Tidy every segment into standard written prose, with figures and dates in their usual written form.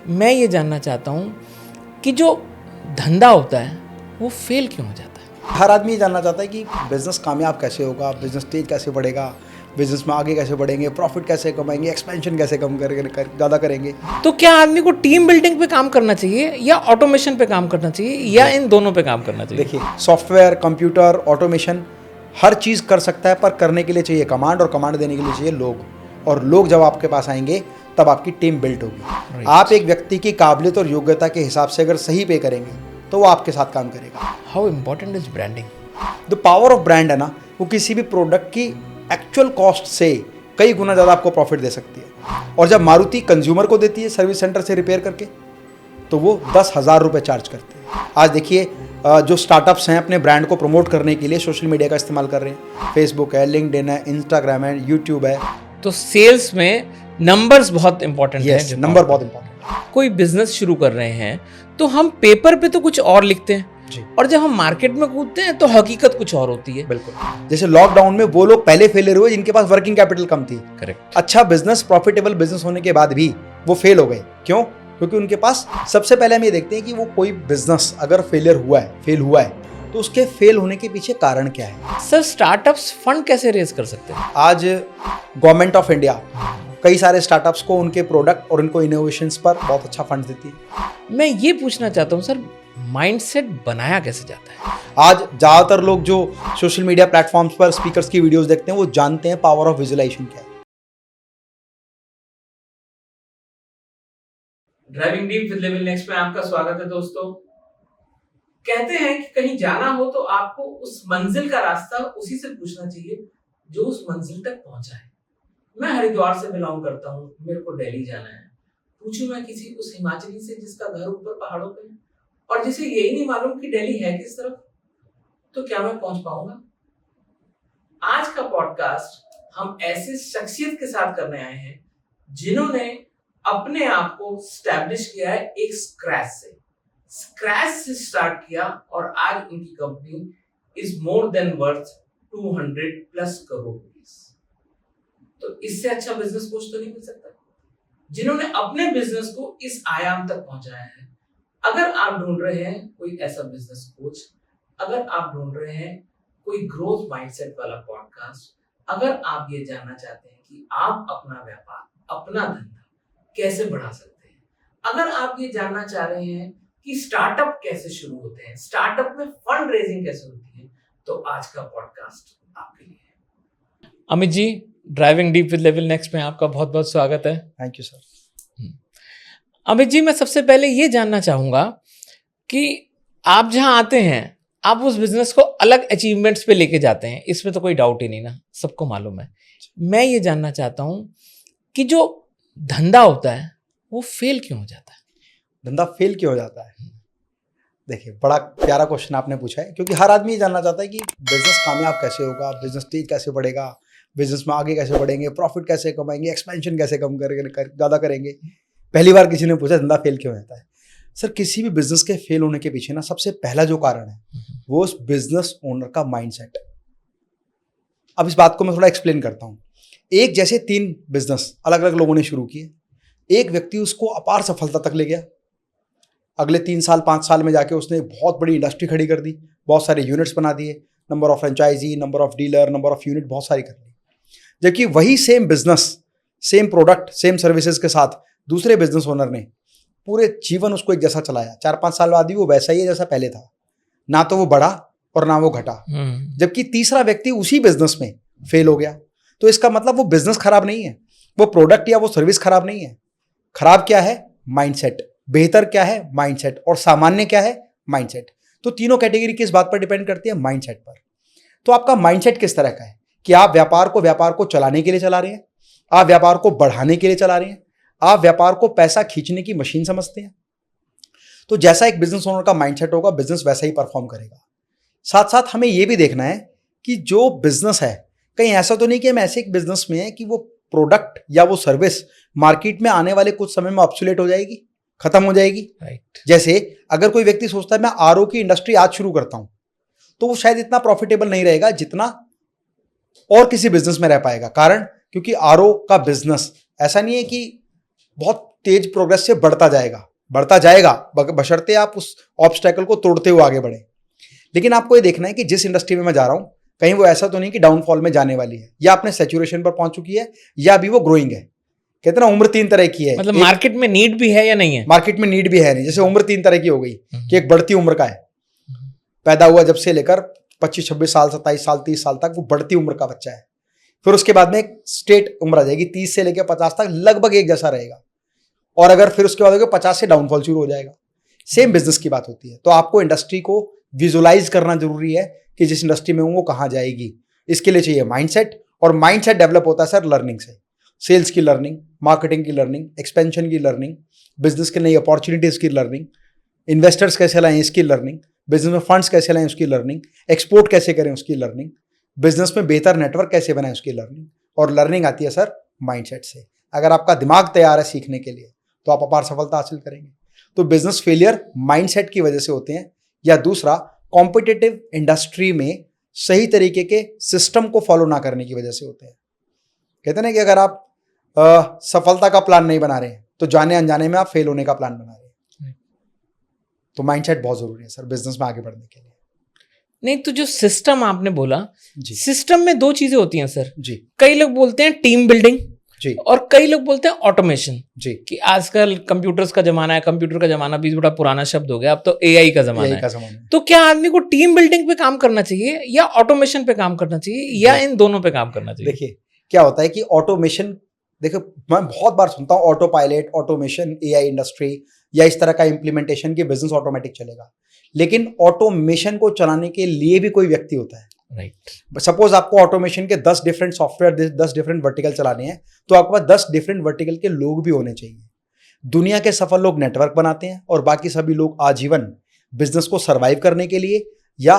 मैं ये जानना चाहता हूँ कि जो धंधा होता है वो फेल क्यों हो जाता है। हर आदमी ये जानना चाहता है कि बिजनेस कामयाब कैसे होगा, बिजनेस तेज कैसे बढ़ेगा, बिजनेस में आगे कैसे बढ़ेंगे, प्रॉफिट कैसे कमाएंगे, एक्सपेंशन कैसे कम ज़्यादा करेंगे। तो क्या आदमी को टीम बिल्डिंग पे काम करना चाहिए या ऑटोमेशन पे काम करना चाहिए या इन दोनों पे काम करना चाहिए? देखिए, सॉफ्टवेयर, कंप्यूटर, ऑटोमेशन हर चीज़ कर सकता है, पर करने के लिए चाहिए कमांड और कमांड देने के लिए चाहिए लोग। और लोग जब आपके पास आएंगे तब आपकी टीम बिल्ट होगी। आप एक व्यक्ति की काबिलियत और योग्यता के हिसाब से अगर सही पे करेंगे तो वो आपके साथ काम करेगा। How important is branding? The power of brand है ना, वो किसी भी प्रोडक्ट की एक्चुअल कॉस्ट से कई गुना ज़्यादा आपको प्रॉफिट दे सकती है। और जब मारुति कंज्यूमर को देती है सर्विस सेंटर से रिपेयर करके, तो वो 10,000 रुपये चार्ज करते हैं। आज देखिए, जो स्टार्टअप्स हैं अपने ब्रांड को प्रमोट करने के लिए सोशल मीडिया का इस्तेमाल कर रहे हैं। फेसबुक है, लिंक्डइन है, इंस्टाग्राम है, यूट्यूब है। तो सेल्स में नंबर्स बहुत इंपॉर्टेंट है। नंबर बहुत इंपॉर्टेंट। कोई बिजनेस शुरू कर रहे हैं तो हम पेपर पे तो कुछ और लिखते हैं और जब हम मार्केट में कूदते हैं तो हकीकत कुछ और होती है। बिल्कुल, जैसे लॉकडाउन में वो लोग पहले फेलियर हुए जिनके पास वर्किंग कैपिटल कम थी। करेक्ट। अच्छा बिजनेस, प्रॉफिटेबल बिजनेस होने के बाद भी वो फेल हो गए। क्यों? क्योंकि उनके पास सबसे पहले हम ये देखते हैं कि वो कोई बिजनेस अगर फेल हुआ है तो उसके फेल होने के पीछे कारण क्या है। सर, स्टार्टअप्स फंड कैसे रेज कर सकते हैं? आज गवर्नमेंट ऑफ इंडिया कई सारे स्टार्टअप्स को उनके प्रोडक्ट और उनको इनोवेशंस पर बहुत अच्छा फंड देती है। मैं ये पूछना चाहता हूँ सर, माइंडसेट बनाया कैसे जाता है? आज ज़्यादातर लोग जो सोशल मीडिया प्लेटफॉर्म्स पर स्पीकर्स की वीडियोस देखते हैं वो जानते हैं पावर ऑफ विजुअलाइजेशन क्या है। Driving deep with level next में आपका स्वागत है दोस्तों। कहते हैं कि कहीं जाना हो तो आपको उस मंजिल का रास्ता उसी से पूछना चाहिए जो उस मंजिल तक पहुंचा है। मैं हरिद्वार से बिलोंग करता हूँ, मेरे को दिल्ली जाना है। पूछूं मैं किसी उस हिमाचली से जिसका घर ऊपर पहाड़ों पे है और जिसे यही नहीं मालूम कि दिल्ली है किस तरफ, तो क्या मैं पहुंच पाऊंगा? आज का पॉडकास्ट हम ऐसे शख्सियत के साथ करने आए हैं जिन्होंने अपने आप को स्टैब्लिश किया है एक स्क्रैच से स्टार्ट किया और आज उनकी company is more than worth 200+ crore rupees. तो इससे अच्छा बिजनेस कोच तो नहीं मिल सकता जिन्होंने अपने बिजनेस को इस आयाम तक पहुंचाया है। अगर आप ढूंढ रहे हैं कोई ऐसा बिजनेस कोच, अगर आप ढूंढ रहे हैं कोई ग्रोथ माइंडसेट वाला पॉडकास्ट, अगर आप ये जानना चाहते हैं कि आप अपना व्यापार, अपना धंधा कैसे बढ़ा सकते हैं, अगर आप ये जानना चाह रहे हैं कि स्टार्टअप कैसे शुरू होते हैं, स्टार्टअप में फंड रेजिंग कैसे होती है, तो आज का पॉडकास्ट आपके लिए है। Amit ji, driving deep with level next में आपका बहुत बहुत स्वागत है। Thank you sir. Amit ji, मैं सबसे पहले ये जानना चाहूंगा कि आप जहां आते हैं आप उस बिजनेस को अलग अचीवमेंट्स पे लेके जाते हैं, इसमें तो कोई डाउट ही नहीं ना, सबको मालूम है। मैं ये जानना चाहता हूं कि जो धंधा होता है वो फेल क्यों हो जाता है? धंधा फेल क्यों हो जाता है? देखिए, बड़ा प्यारा क्वेश्चन आपने पूछा है, क्योंकि हर आदमी ये जानना चाहता है कि बिजनेस कामयाब कैसे होगा, बिजनेस तेज कैसे बढ़ेगा, बिजनेस में आगे कैसे बढ़ेंगे, प्रॉफिट कैसे कमाएंगे, एक्सपेंशन कैसे कम ज़्यादा करेंगे। पहली बार किसी ने पूछा धंधा फेल क्यों होता है। सर, किसी भी बिजनेस के फेल होने के पीछे ना सबसे पहला जो कारण है वो उस बिजनेस ओनर का माइंडसेट है। अब इस बात को मैं थोड़ा एक्सप्लेन करता हूँ। एक जैसे 3 बिजनेस अलग अलग लोगों ने शुरू किए, एक व्यक्ति उसको अपार सफलता तक ले गया। अगले 3 साल 5 साल में जाके उसने बहुत बड़ी इंडस्ट्री खड़ी कर दी, बहुत सारे यूनिट्स बना दिए, number of franchisee, number of dealer, number of unit बहुत सारी कर ली। जबकि वही same business, same product, same services के साथ दूसरे बिजनेस ओनर ने पूरे जीवन उसको एक जैसा चलाया। 4-5 साल बाद भी वो वैसा ही है जैसा पहले था, ना तो वो बढ़ा और ना वो घटा। जबकि तीसरा व्यक्ति उसी बिजनेस में फेल हो गया। तो इसका मतलब वो बिजनेस खराब नहीं है, वो प्रोडक्ट या वो सर्विस खराब नहीं है। खराब क्या है? माइंडसेट। बेहतर क्या है? माइंडसेट। और सामान्य क्या है? माइंडसेट। तो तीनों कैटेगरी किस बात पर डिपेंड करती है? माइंडसेट पर। तो आपका माइंडसेट किस तरह का है कि आप व्यापार को चलाने के लिए चला रहे हैं, आप व्यापार को बढ़ाने के लिए चला रहे हैं, आप व्यापार को पैसा खींचने की मशीन समझते हैं। तो जैसा एक बिजनेस ओनर का माइंडसेट होगा, बिजनेस वैसा ही परफॉर्म करेगा। साथ साथ हमें यह भी देखना है कि जो बिजनेस है, कहीं ऐसा तो नहीं कि हम ऐसे एक बिजनेस में है कि वो प्रोडक्ट या वो सर्विस मार्केट में आने वाले कुछ समय में ऑब्सोलेट हो जाएगी, खत्म हो जाएगी। राइट। जैसे अगर कोई व्यक्ति सोचता है मैं आरओ की इंडस्ट्री आज शुरू करता हूं, तो वो शायद इतना प्रॉफिटेबल नहीं रहेगा जितना और किसी बिजनेस में रह पाएगा। कारण क्योंकि आरओ का बिजनेस ऐसा नहीं है कि बहुत तेज प्रोग्रेस से बढ़ता जाएगा बशर्ते आप उस ऑब्स्टेकल को तोड़ते हुए आगे बढ़े। लेकिन आपको ये देखना है कि जिस इंडस्ट्री में मैं जा रहा हूं कहीं वो ऐसा तो नहीं कि डाउनफॉल में जाने वाली है, या अपने सैचुरेशन पर पहुंच चुकी है, या अभी वो ग्रोइंग है। कहते ना उम्र 3 तरह की है, मतलब मार्केट में नीड भी है या नहीं है? मार्केट में नीड भी है नहीं। जैसे उम्र 3 तरह की हो गई कि एक बढ़ती उम्र का है, पैदा हुआ जब से लेकर 25, 26 साल, 27 साल, 30 साल तक वो बढ़ती उम्र का बच्चा है। फिर उसके बाद में एक स्टेट उम्र आ जाएगी 30 से लेकर 50 तक लगभग एक जैसा रहेगा, और अगर फिर उसके बाद 50 से डाउनफॉल शुरू हो जाएगा। सेम बिजनेस की बात होती है। तो आपको इंडस्ट्री को विजुलाइज करना जरूरी है कि जिस इंडस्ट्री में हूं वो कहां जाएगी। इसके लिए चाहिए माइंडसेट, और माइंडसेट डेवलप होता है सर लर्निंग से। सेल्स की लर्निंग, मार्केटिंग की लर्निंग, एक्सपेंशन की लर्निंग, बिजनेस की नई अपॉर्चुनिटीज की लर्निंग, इन्वेस्टर्स कैसे लाएं इसकी लर्निंग, बिजनेस में फंड्स कैसे लाएं उसकी लर्निंग, एक्सपोर्ट कैसे करें उसकी लर्निंग, बिजनेस में बेहतर नेटवर्क कैसे बनाएं उसकी लर्निंग। और लर्निंग आती है सर माइंडसेट से। अगर आपका दिमाग तैयार है सीखने के लिए तो आप अपार सफलता हासिल करेंगे। तो बिजनेस फेलियर माइंडसेट की वजह से होते हैं, या दूसरा कॉम्पिटिटिव इंडस्ट्री में सही तरीके के सिस्टम को फॉलो ना करने की वजह से होते हैं। कहते हैं ना कि अगर आप सफलता का प्लान नहीं बना रहे हैं तो जाने अनजाने में आप फेल होने का प्लान बना रहे हैं। तो माइंडसेट बहुत जरूरी है सर बिजनेस में आगे बढ़ने के लिए। नहीं, तो जो सिस्टम आपने बोला, जी सिस्टम में 2 चीजें होती हैं सर। जी कई लोग बोलते हैं टीम बिल्डिंग जी और कई लोग बोलते हैं ऑटोमेशन। जी कि आजकल कंप्यूटर्स का जमाना है, कंप्यूटर का जमाना भी बड़ा पुराना शब्द हो गया, अब तो एआई का जमाना यही का है। जमाना है। तो क्या आदमी को टीम बिल्डिंग पे काम करना चाहिए या ऑटोमेशन पे काम करना चाहिए या इन दोनों पे काम करना चाहिए? देखिए क्या होता है कि ऑटोमेशन, देखो मैं बहुत बार सुनता हूँ auto pilot, automation, AI industry या इस तरह का इंप्लीमेंटेशन की बिजनेस ऑटोमेटिक चलेगा। लेकिन ऑटोमेशन को चलाने के लिए भी कोई व्यक्ति होता है। राइट। सपोज आपको ऑटोमेशन के 10 डिफरेंट सॉफ्टवेयर, 10 डिफरेंट वर्टिकल चलाने हैं, तो आपके पास 10 डिफरेंट वर्टिकल के लोग भी होने चाहिए। दुनिया के सफल लोग नेटवर्क बनाते हैं और बाकी सभी लोग आजीवन बिजनेस को सर्वाइव करने के लिए या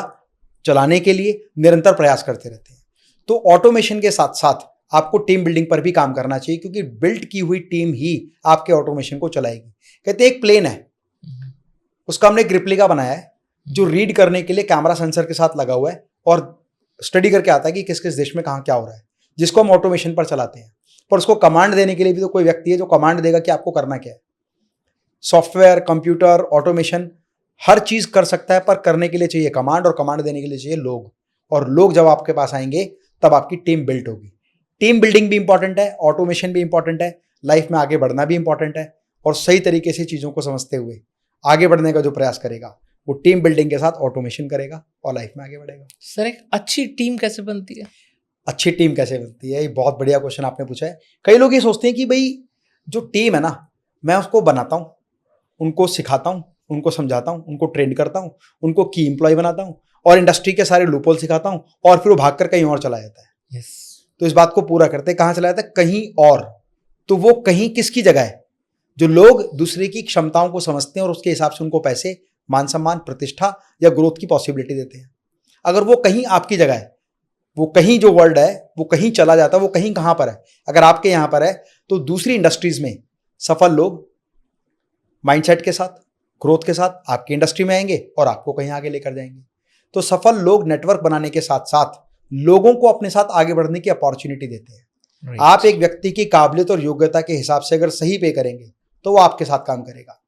चलाने के लिए निरंतर प्रयास करते रहते हैं। तो ऑटोमेशन के साथ साथ आपको टीम बिल्डिंग पर भी काम करना चाहिए, क्योंकि बिल्ड की हुई टीम ही आपके ऑटोमेशन को चलाएगी। कहते हैं एक प्लेन है, उसका हमने एक रिप्लिका बनाया है जो रीड करने के लिए कैमरा सेंसर के साथ लगा हुआ है और स्टडी करके आता है कि किस किस देश में कहाँ क्या हो रहा है, जिसको हम ऑटोमेशन पर चलाते हैं। पर उसको कमांड देने के लिए भी तो कोई व्यक्ति है जो कमांड देगा कि आपको करना क्या है। सॉफ्टवेयर, कंप्यूटर, ऑटोमेशन हर चीज कर सकता है, पर करने के लिए चाहिए कमांड, और कमांड देने के लिए चाहिए लोग। और लोग जब आपके पास आएंगे तब आपकी टीम बिल्ड होगी। टीम बिल्डिंग भी इंपॉर्टेंट है, ऑटोमेशन भी इंपॉर्टेंट है, लाइफ में आगे बढ़ना भी इंपॉर्टेंट है। और सही तरीके से चीजों को समझते हुए आगे बढ़ने का जो प्रयास करेगा वो टीम बिल्डिंग के साथ ऑटोमेशन करेगा और लाइफ में आगे बढ़ेगा। सर, एक अच्छी टीम कैसे बनती है? अच्छी टीम कैसे बनती है, ये बहुत बढ़िया क्वेश्चन आपने पूछा है। कई लोग ये सोचते हैं कि भाई जो टीम है ना, मैं उसको बनाता हूँ, उनको सिखाता हूँ, उनको समझाता हूँ, उनको ट्रेन करता हूँ, उनको की एम्प्लॉय बनाता हूँ और इंडस्ट्री के सारे लूपहोल सिखाता हूँ, और फिर वो भागकर कहीं और चला जाता है। yes. तो इस बात को पूरा करते हैं, कहाँ चला जाता है? कहीं और। तो वो कहीं किसकी जगह है? जो लोग दूसरे की क्षमताओं को समझते हैं और उसके हिसाब से उनको पैसे, मान सम्मान, प्रतिष्ठा या ग्रोथ की पॉसिबिलिटी देते हैं। अगर वो कहीं आपकी जगह है, वो कहीं जो वर्ल्ड है वो कहीं चला जाता है, वो कहीं कहाँ पर है? अगर आपके यहाँ पर है तो दूसरी इंडस्ट्रीज में सफल लोग माइंडसेट के साथ, ग्रोथ के साथ आपकी इंडस्ट्री में आएंगे और आपको कहीं आगे लेकर जाएंगे। तो सफल लोग नेटवर्क बनाने के साथ साथ लोगों को अपने साथ आगे बढ़ने की अपॉर्चुनिटी देते हैं। right. आप एक व्यक्ति की काबिलियत और योग्यता के हिसाब से अगर सही पे करेंगे तो वो आपके साथ काम करेगा।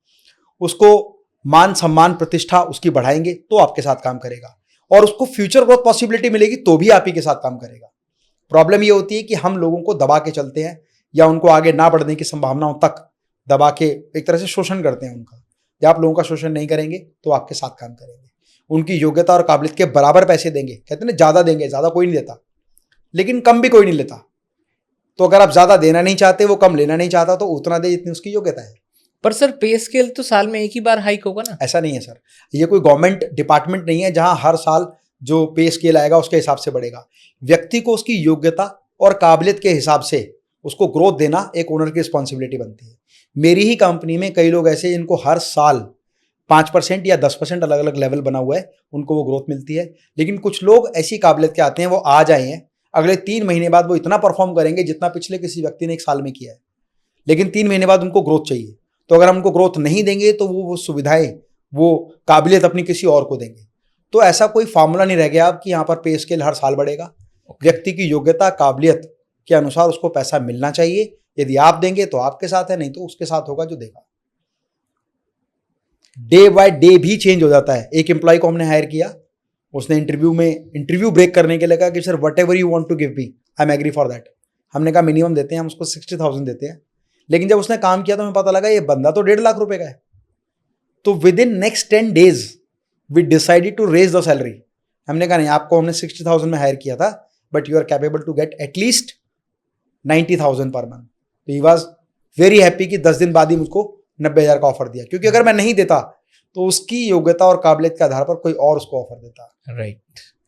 उसको मान सम्मान, प्रतिष्ठा उसकी बढ़ाएंगे तो आपके साथ काम करेगा, और उसको फ्यूचर ग्रोथ पॉसिबिलिटी मिलेगी तो भी आप ही के साथ काम करेगा। प्रॉब्लम ये होती है कि हम लोगों को दबा के चलते हैं या उनको आगे ना बढ़ने की संभावनाओं तक दबा के एक तरह से शोषण करते हैं उनका। जब आप लोगों का शोषण नहीं करेंगे तो आपके साथ काम करेंगे, उनकी योग्यता और काबिलियत के बराबर पैसे देंगे। कहते हैं ना, ज़्यादा देंगे, ज़्यादा कोई नहीं देता, लेकिन कम भी कोई नहीं लेता। तो अगर आप ज़्यादा देना नहीं चाहते, वो कम लेना नहीं चाहता, तो उतना दे जितनी उसकी योग्यता है। पर सर, पे स्केल तो साल में एक ही बार हाइक होगा ना? ऐसा नहीं है सर, ये कोई गवर्नमेंट डिपार्टमेंट नहीं है जहां हर साल जो पे स्केल आएगा उसके हिसाब से बढ़ेगा। व्यक्ति को उसकी योग्यता और काबिलियत के हिसाब से उसको ग्रोथ देना एक ओनर की रिस्पॉन्सिबिलिटी बनती है। मेरी ही कंपनी में कई लोग ऐसे जिनको हर साल 5% या 10% अलग अलग लेवल बना हुआ है, उनको वो ग्रोथ मिलती है। लेकिन कुछ लोग ऐसी काबिलियत के आते हैं, वो आ जाए हैं, अगले 3 महीने बाद वो इतना परफॉर्म करेंगे जितना पिछले किसी व्यक्ति ने 1 साल में किया है, लेकिन 3 महीने बाद उनको ग्रोथ चाहिए। तो अगर हम उनको ग्रोथ नहीं देंगे तो वो सुविधाएं, वो काबिलियत अपनी किसी और को देंगे। तो ऐसा कोई फार्मूला नहीं रह गया अब कि यहाँ पर पे स्केल हर साल बढ़ेगा। व्यक्ति की योग्यता, काबिलियत के अनुसार उसको पैसा मिलना चाहिए, यदि आप देंगे तो आपके साथ है, नहीं तो उसके साथ होगा जो देगा। डे बाय डे भी चेंज हो जाता है। एक एम्प्लॉय को हमने हायर किया, उसने इंटरव्यू ब्रेक करने के लिए कहा कि sir whatever you want to give me I am agree for that. हमने कहा मिनिमम देते हैं, हम उसको 60,000 देते हैं। लेकिन जब उसने काम किया तो हमें पता लगा ये बंदा तो 1.5 लाख रुपए का है। तो within next 10 days we decided to raise the salary. हमने कहा नहीं, आपको हमने 60,000 में हायर किया था, but you are capable to get at least 90,000 per month. तो ही वॉज वेरी हैप्पी कि 10 दिन बाद ही मुझको 90,000 का ऑफर दिया, क्योंकि अगर मैं नहीं देता तो उसकी योग्यता और काबिलियत के आधार पर कोई और उसको ऑफर देता। राइट,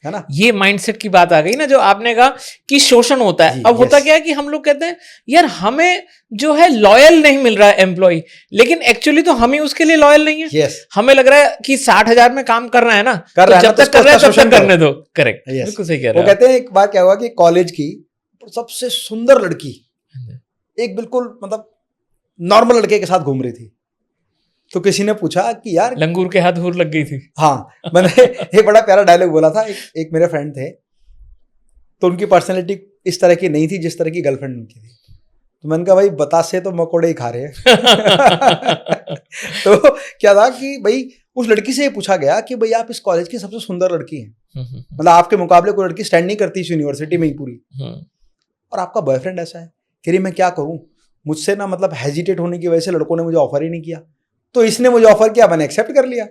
है ना। ये माइंडसेट की बात आ गई ना, जो आपने कहा कि शोषण होता है। अब होता क्या है कि हम लोग कहते हैं यार हमें जो है लॉयल नहीं मिल रहा है एम्प्लॉय, लेकिन एक्चुअली तो हम ही उसके लिए लॉयल नहीं है। yes. हमें लग रहा है कि 60,000 में काम कर रहा है ना, कर रहा है जब तक कर रहा है तब तक करने दो। करेक्ट, बिल्कुल सही कह रहे हो। वो कहते हैं एक बार क्या हुआ कि कॉलेज की सबसे सुंदर लड़की एक बिल्कुल मतलब नॉर्मल लड़के के साथ घूम रही थी। तो किसी ने पूछा कि यार लंगूर के हाथ हूर लग गई थी। हाँ, मैंने एक बड़ा प्यारा डायलॉग बोला था। एक मेरे फ्रेंड थे, तो उनकी पर्सनैलिटी इस तरह की नहीं थी जिस तरह की गर्लफ्रेंड उनकी थी। तो मैंने कहा भाई बतासे तो मकोड़े ही खा रहे हैं। तो क्या था कि भाई उस लड़की से ये पूछा गया कि भाई आप इस कॉलेज की सबसे सुंदर लड़की हैं, मतलब आपके मुकाबले कोई लड़की स्टैंड नहीं करती इस यूनिवर्सिटी में ही पूरी, और आपका बॉयफ्रेंड ऐसा है। कह रही मैं क्या करूं, मुझसे ना मतलब हेजिटेट होने की वजह से लड़कों ने मुझे ऑफर ही नहीं किया, तो इसने मुझे ऑफर किया, मैंने एक्सेप्ट कर लिया।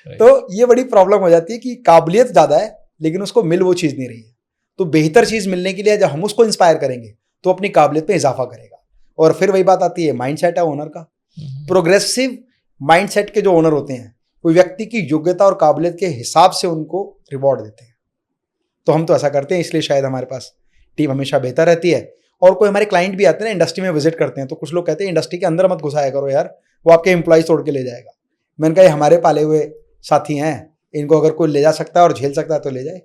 तो ये बड़ी प्रॉब्लम हो जाती है कि काबिलियत ज्यादा है लेकिन उसको मिल वो चीज नहीं रही है। तो बेहतर चीज मिलने के लिए जब हम उसको इंस्पायर करेंगे तो अपनी काबिलियत में इजाफा करेगा। और फिर वही बात आती है, माइंडसेट है ओनर का। प्रोग्रेसिव माइंडसेट के जो ओनर होते हैं, कोई व्यक्ति की योग्यता और काबिलियत के हिसाब से उनको रिवॉर्ड देते हैं। तो हम तो ऐसा करते हैं, इसलिए शायद हमारे पास टीम हमेशा बेहतर रहती है। और कोई हमारे क्लाइंट भी आते हैं ना, इंडस्ट्री में विजिट करते हैं, तो कुछ लोग कहते हैं इंडस्ट्री के अंदर मत घुसाया करो यार, वो आपके एम्प्लॉइज तोड़ के ले जाएगा। मैंने कहा ये हमारे पाले हुए साथी हैं, इनको अगर कोई ले जा सकता है और झेल सकता है तो ले जाए।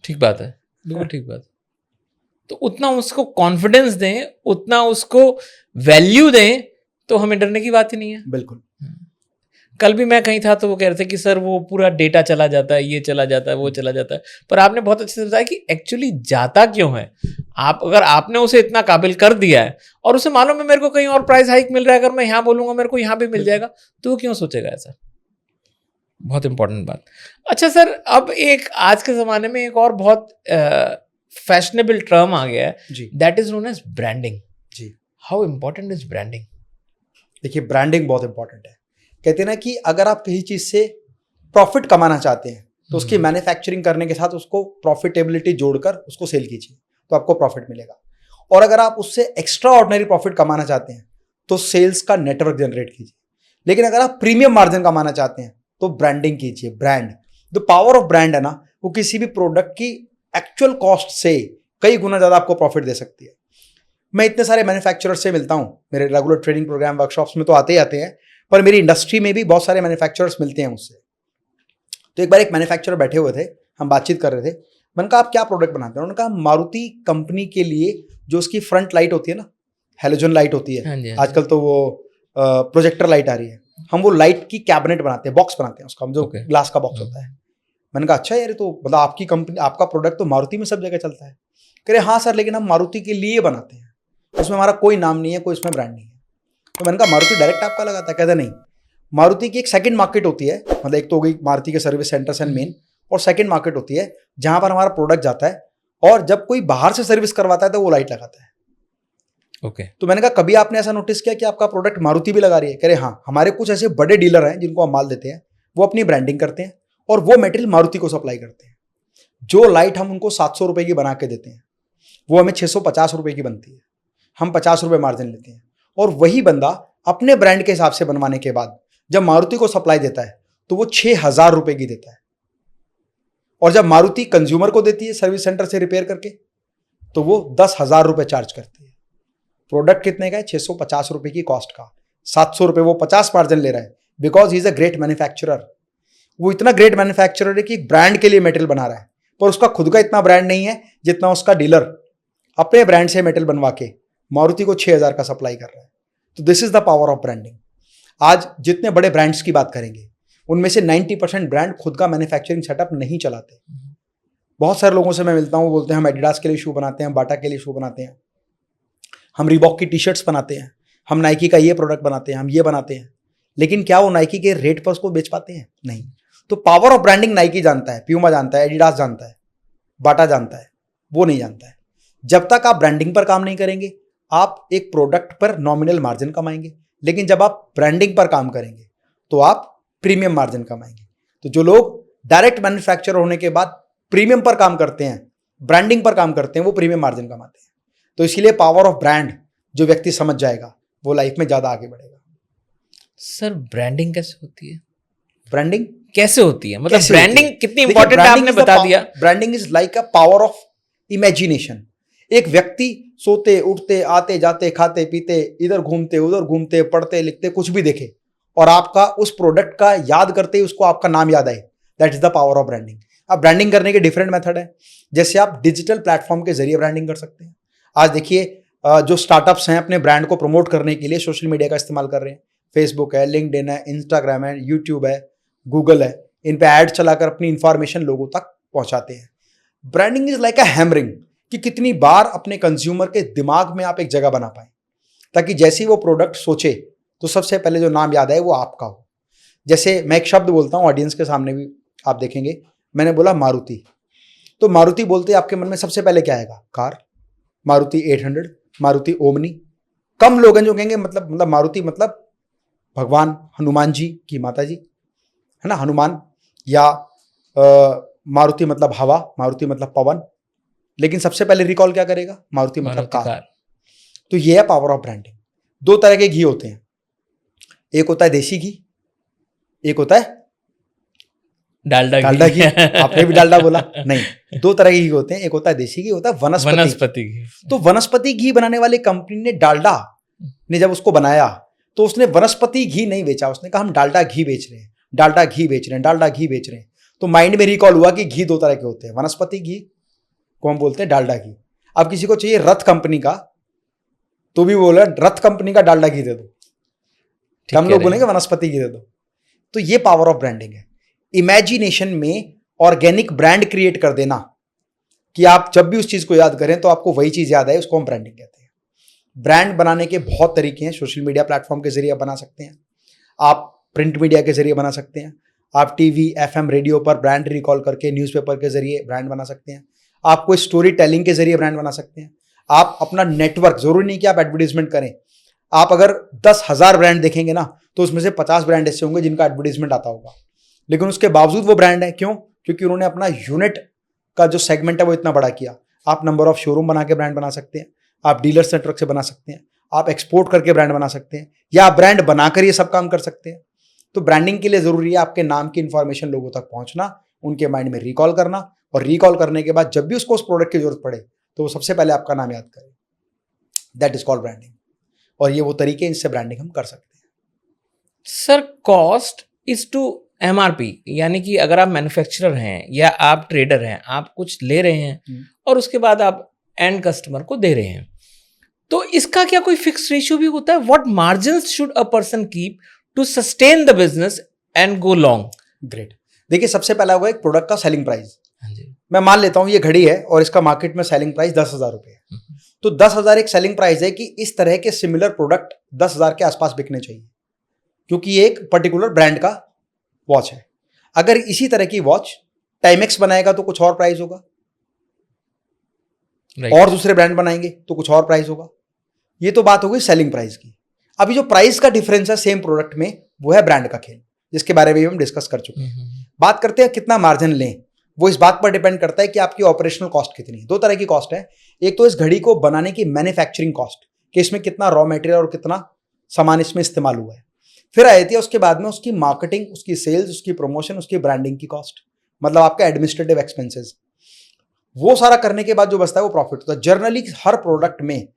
ठीक बात है, बिल्कुल ठीक बात। तो उतना उसको कॉन्फिडेंस दें, उतना उसको वैल्यू दें, तो हमें डरने की बात ही नहीं है। बिल्कुल। कल भी मैं कहीं था तो वो कह रहे थे कि सर वो पूरा डेटा चला जाता है, ये चला जाता है, वो चला जाता है। पर आपने बहुत अच्छे से बताया कि एक्चुअली जाता क्यों है। आप अगर आपने उसे इतना काबिल कर दिया है और उसे मालूम है मेरे को कहीं और प्राइस हाइक मिल रहा है, अगर मैं यहाँ बोलूंगा मेरे को यहाँ भी मिल जाएगा, तो वो क्यों सोचेगा ऐसा। बहुत इंपॉर्टेंट बात। अच्छा सर, अब एक आज के जमाने में एक और बहुत फैशनेबल टर्म आ गया है, that is known as branding. जी, हाउ इंपॉर्टेंट इज ब्रांडिंग। देखिए ब्रांडिंग बहुत इंपॉर्टेंट है। कहते हैं ना कि अगर आप किसी चीज से प्रॉफिट कमाना चाहते हैं तो उसकी मैन्युफैक्चरिंग करने के साथ उसको प्रॉफिटेबिलिटी जोड़कर उसको सेल कीजिए तो आपको प्रॉफिट मिलेगा। और अगर आप उससे एक्स्ट्रा ऑर्डिनरी प्रॉफिट कमाना चाहते हैं तो सेल्स का नेटवर्क जनरेट कीजिए। लेकिन अगर आप प्रीमियम मार्जिन कमाना चाहते हैं तो ब्रांडिंग कीजिए। Brand, the power of brand है ना, वो किसी भी प्रोडक्ट की एक्चुअल कॉस्ट से कई गुना ज्यादा आपको प्रॉफिट दे सकती है। मैं इतने सारे मैन्युफैक्चरर से मिलता हूँ, मेरे रेगुलर ट्रेनिंग प्रोग्राम वर्कशॉप्स में तो आते ही आते हैं, पर मेरी इंडस्ट्री में भी बहुत सारे मैन्युफैक्चरर्स मिलते हैं मुझसे। तो एक बार एक मैन्युफैक्चरर बैठे हुए थे, हम बातचीत कर रहे थे। मैंने कहा आप क्या प्रोडक्ट बनाते हैं। उन्होंने कहा मारुति कंपनी के लिए जो उसकी फ्रंट लाइट होती है ना, हैलोजन लाइट होती है, आजकल तो वो प्रोजेक्टर लाइट आ रही है, हम वो लाइट की कैबिनेट बनाते हैं, बॉक्स बनाते हैं उसका, जो ग्लास का बॉक्स होता है। मैंने कहा अच्छा यार, तो मतलब आपकी कंपनी, आपका प्रोडक्ट तो मारुति में सब जगह चलता है। कह रहे हाँ सर, लेकिन हम मारुति के लिए बनाते हैं, उसमें हमारा कोई नाम नहीं है, कोई इसमें ब्रांड नहीं है। तो मैंने कहा मारुति डायरेक्ट आपका लगाता है। कहता नहीं, मारुति की एक सेकंड मार्केट होती है, मतलब एक तो हो गई मारुति के सर्विस सेंटर्स एंड मेन, और सेकंड मार्केट होती है जहां पर हमारा प्रोडक्ट जाता है, और जब कोई बाहर से सर्विस करवाता है तो वो लाइट लगाता है। ओके। तो मैंने कहा कभी आपने ऐसा नोटिस किया कि आपका प्रोडक्ट मारुति भी लगा रही है। कह रहे हाँ, हमारे कुछ ऐसे बड़े डीलर हैं जिनको हम माल देते हैं, वो अपनी ब्रांडिंग करते हैं और वो मटेरियल मारुति को सप्लाई करते हैं। जो लाइट हम उनको 700 रुपए की बना के देते हैं, वो हमें 650 रुपए की बनती है, हम 50 रुपए मार्जिन लेते हैं। और वही बंदा अपने ब्रांड के हिसाब से बनवाने के बाद जब मारुति को सप्लाई देता है तो वो 6,000 रुपए की देता है, और जब मारुति कंज्यूमर को देती है सर्विस सेंटर से रिपेयर करके तो वो 10,000 रुपए चार्ज करती है। प्रोडक्ट कितने का है? 650 रुपए की कॉस्ट का, 700 रुपए वो 50 मार्जिन ले रहा है, because he is a great manufacturer. वो इतना ग्रेट मैन्युफैक्चरर है कि ब्रांड के लिए मेटेरियल बना रहा है, पर उसका खुद का इतना ब्रांड नहीं है जितना उसका डीलर अपने ब्रांड से मेटेरियल बनवा के मारुति को 6,000 का सप्लाई कर रहा है। तो this is the power of branding. आज जितने बड़े ब्रांड्स की बात करेंगे उनमें से 90% ब्रांड खुद का मैन्युफैक्चरिंग सेटअप नहीं चलाते। बहुत सारे लोगों से मैं मिलता हूँ, बोलते हैं हम एडिडास के लिए शू बनाते हैं, हम बाटा के लिए शू बनाते हैं। हम रीबॉक की टी शर्ट्स बनाते हैं, हम नाइकी का ये प्रोडक्ट बनाते हैं, हम ये बनाते हैं, लेकिन क्या वो नाइकी के रेट पर उसको बेच पाते हैं? नहीं। तो पावर ऑफ ब्रांडिंग नाइकी जानता है, प्यूमा जानता है, एडिडास जानता है, बाटा जानता है, वो नहीं जानता है। जब तक आप ब्रांडिंग पर काम नहीं करेंगे आप एक प्रोडक्ट पर नॉमिनल मार्जिन कमाएंगे, लेकिन जब आप ब्रांडिंग पर काम करेंगे तो आप प्रीमियम मार्जिन कमाएंगे। तो जो लोग डायरेक्ट मैन्युफैक्चरर होने के बाद प्रीमियम पर काम करते हैं, ब्रांडिंग पर काम करते हैं, वो प्रीमियम मार्जिन कमाते हैं। तो इसीलिए पावर ऑफ ब्रांड जो व्यक्ति समझ जाएगा वो लाइफ में ज़्यादा आगे बढ़ेगा। सर ब्रांडिंग कैसे होती है? ब्रांडिंग कैसे होती है, मतलब कैसे होती ब्रांडिंग है? कितनी देखिए, इंपॉर्टेंट है branding आपने is the बता pow- दिया। Branding is like a power of imagination. एक व्यक्ति सोते उठते आते जाते खाते पीते इधर घूमते उधर घूमते पढ़ते लिखते कुछ भी देखे और आपका उस प्रोडक्ट का याद करते ही उसको आपका नाम याद आए, that is the power of branding. अब ब्रांडिंग करने के डिफरेंट मेथड है। जैसे आप डिजिटल प्लेटफॉर्म के जरिए ब्रांडिंग कर सकते हैं। आज देखिए जो स्टार्टअप्स हैं अपने ब्रांड को प्रमोट करने के लिए सोशल मीडिया का इस्तेमाल कर रहे हैं। फेसबुक है, लिंक्डइन है, इंस्टाग्राम है, यूट्यूब है, गूगल है, इन पे ऐड चलाकर अपनी इंफॉर्मेशन लोगों तक पहुंचाते हैं। Branding is like a hammering, कि कितनी बार अपने कंज्यूमर के दिमाग में आप एक जगह बना पाए, ताकि जैसे ही वो प्रोडक्ट सोचे तो सबसे पहले जो नाम याद आए वो आपका हो। जैसे मैं एक शब्द बोलता हूँ ऑडियंस के सामने भी आप देखेंगे, मैंने बोला मारुति, तो मारुति बोलते आपके मन में सबसे पहले क्या आएगा? Car, Maruti 800, Maruti Omni. कम लोग हैं जो कहेंगे मतलब मारुति मतलब भगवान हनुमान जी की माता जी है ना, हनुमान, या मारुति मतलब हवा, मारुति मतलब पवन। लेकिन सबसे पहले रिकॉल क्या करेगा? मारुति मतलब कार। तो ये है पावर ऑफ ब्रांडिंग। दो तरह के घी होते हैं, एक होता है देसी घी, एक होता है डालडा घी। आपने भी डालडा बोला नहीं, दो तरह के घी होते हैं, एक होता है देसी घी, होता है वनस्पति घी। तो वनस्पति घी बनाने वाली कंपनी ने डालडा ने जब उसको बनाया तो उसने वनस्पति घी नहीं बेचा, उसने कहा हम डालडा घी बेच रहे हैं, डालडा घी बेच रहे हैं, डालडा घी बेच रहे हैं। तो माइंड में रिकॉल हुआ कि घी दो तरह के होते हैं, वनस्पति घी को हम बोलते हैं डालडा घी। अब किसी को चाहिए रथ कंपनी का तो भी बोला रथ कंपनी का डालडा घी दे दो, हम लोग बोलेंगे वनस्पति घी दे दो। तो ये पावर ऑफ ब्रांडिंग है। इमेजिनेशन में ऑर्गेनिक ब्रांड क्रिएट कर देना कि आप जब भी उस चीज को याद करें तो आपको वही चीज याद आए, उसको हम ब्रांडिंग कहते हैं। ब्रांड बनाने के बहुत तरीके हैं। सोशल मीडिया प्लेटफॉर्म के जरिए बना सकते हैं, आप प्रिंट मीडिया के जरिए बना सकते हैं, आप टीवी एफएम रेडियो पर ब्रांड रिकॉल करके न्यूज़पेपर के जरिए ब्रांड बना सकते हैं, आप कोई स्टोरी टेलिंग के जरिए ब्रांड बना सकते हैं, आप अपना नेटवर्क, जरूरी नहीं कि आप एडवर्टीजमेंट करें, आप अगर 10,000 ब्रांड देखेंगे ना तो उसमें से 50 ब्रांड ऐसे होंगे जिनका एडवर्टीजमेंट आता होगा, लेकिन उसके बावजूद वो ब्रांड है। क्यों? क्योंकि उन्होंने अपना यूनिट का जो सेगमेंट है वो इतना बड़ा किया। आप नंबर ऑफ शोरूम बना के ब्रांड बना सकते हैं, आप डीलर नेटवर्क से बना सकते हैं, आप एक्सपोर्ट करके ब्रांड बना सकते हैं, या आप ब्रांड बनाकर ये सब काम कर सकते हैं। तो ब्रांडिंग के लिए जरूरी है आपके नाम की इंफॉर्मेशन लोगों तक पहुंचना, उनके माइंड में रिकॉल करना, और रिकॉल करने के बाद जब भी उसको उस प्रोडक्ट की जरूरत पड़े तो वो सबसे पहले आपका नाम याद करे। That is called branding. और ये वो तरीके इनसे ब्रांडिंग हम कर सकते हैं। Sir cost is to MRP, यानी कि अगर आप मैन्युफैक्चरर हैं या आप ट्रेडर हैं, आप कुछ ले रहे हैं और उसके बाद आप एंड कस्टमर को दे रहे हैं, तो इसका क्या कोई फिक्स रेशियो भी होता है? What margins should a person keep to sustain the business and go long? Great. देखिए सबसे पहला होगा एक प्रोडक्ट का सेलिंग प्राइस। मैं मान लेता हूं ये घड़ी है और इसका मार्केट में सेलिंग प्राइस 10,000 रुपए है, तो 10,000 एक सेलिंग प्राइस है कि इस तरह के सिमिलर प्रोडक्ट 10,000 के आसपास बिकने चाहिए, क्योंकि ये एक पर्टिकुलर ब्रांड का वॉच है। अगर इसी तरह की वॉच टाइमेक्स बनाएगा तो कुछ और प्राइस होगा, और दूसरे ब्रांड बनाएंगे तो कुछ और प्राइस होगा। ये तो बात हो गई सेलिंग प्राइस की। अभी जो प्राइस का डिफरेंस है सेम प्रोडक्ट में, वो है ब्रांड का खेल, जिसके बारे में भी हम डिस्कस कर चुके हैं। बात करते हैं कितना मार्जिन लें, वो इस बात पर डिपेंड करता है कि आपकी ऑपरेशनल कॉस्ट कितनी है। दो तरह की कॉस्ट है, एक तो इस घड़ी को बनाने की मैन्युफैक्चरिंग कॉस्ट, कि इसमें कितना रॉ मटेरियल और कितना सामान इसमें इस्तेमाल हुआ है। फिर आई थी उसके बाद में उसकी मार्केटिंग, उसकी सेल्स, उसकी प्रमोशन, उसकी ब्रांडिंग की कॉस्ट, मतलब आपका एडमिनिस्ट्रेटिव एक्सपेंसेस। वो सारा करने के बाद जो बचता है वो प्रॉफिट होता है। जनरली हर प्रोडक्ट में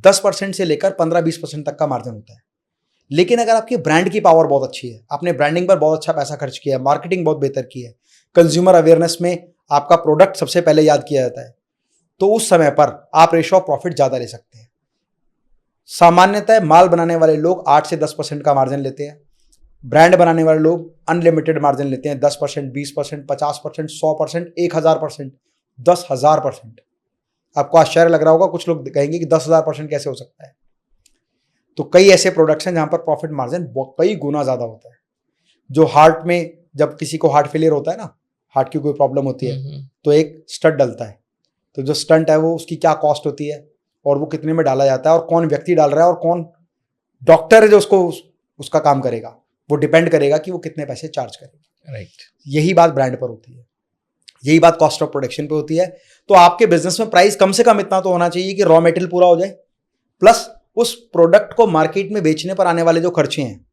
10% से लेकर 15-20% तक का मार्जिन होता है। लेकिन अगर आपकी ब्रांड की पावर बहुत अच्छी है, आपने ब्रांडिंग पर बहुत अच्छा पैसा खर्च किया है, मार्केटिंग बहुत बेहतर की है, कंज्यूमर अवेयरनेस में आपका प्रोडक्ट सबसे पहले याद किया जाता है, तो उस समय पर आप रेशियो ऑफ प्रॉफिट ज्यादा ले सकते हैं। सामान्यतः माल बनाने वाले लोग 8 से 10% का मार्जिन लेते हैं, ब्रांड बनाने वाले लोग अनलिमिटेड मार्जिन लेते हैं, 10%, 20%, 50%, 100%, 1000%, 10,000%। आपको आश्चर्य लग रहा होगा, कुछ लोग कहेंगे कि 10,000% कैसे हो सकता है। तो कई ऐसे प्रोडक्ट्स हैं जहां पर प्रॉफिट मार्जिन कई गुना ज्यादा होता है। जो हार्ट में, जब किसी को हार्ट फेलियर होता है ना, हार्ट की कोई प्रॉब्लम होती है, तो एक स्टंट डलता है। तो जो स्टंट है वो उसकी क्या कॉस्ट होती है और वो कितने में डाला जाता है और कौन व्यक्ति डाल रहा है और कौन डॉक्टर है जो उसको उसका काम करेगा, वो डिपेंड करेगा कि वो कितने पैसे चार्ज करेगा। राइट। यही बात ब्रांड पर होती है, यही बात कॉस्ट ऑफ प्रोडक्शन पे होती है। तो आपके बिजनेस में प्राइस कम से कम इतना तो होना चाहिए कि रॉ मटेरियल पूरा हो जाए, प्लस उस प्रोडक्ट को मार्केट में बेचने पर आने वाले जो खर्चे हैं,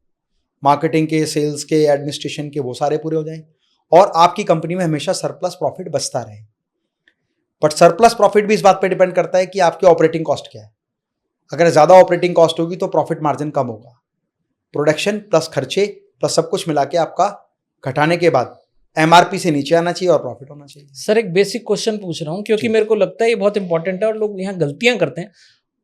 मार्केटिंग के, सेल्स के, एडमिनिस्ट्रेशन के, वो सारे पूरे हो जाएं और आपकी कंपनी में हमेशा सरप्लस प्रॉफिट बचता रहे। बट सरप्लस प्रॉफिट भी इस बात पर डिपेंड करता है कि आपकी ऑपरेटिंग कॉस्ट क्या है। अगर ज़्यादा ऑपरेटिंग कॉस्ट होगी तो प्रॉफिट मार्जिन कम होगा। प्रोडक्शन प्लस खर्चे प्लस सब कुछ मिला के आपका घटाने के बाद एमआरपी से नीचे आना चाहिए और प्रॉफिट होना चाहिए। सर एक बेसिक क्वेश्चन पूछ रहा हूँ क्योंकि मेरे को लगता है ये बहुत इंपॉर्टेंट है और लोग यहाँ गलतियां करते हैं।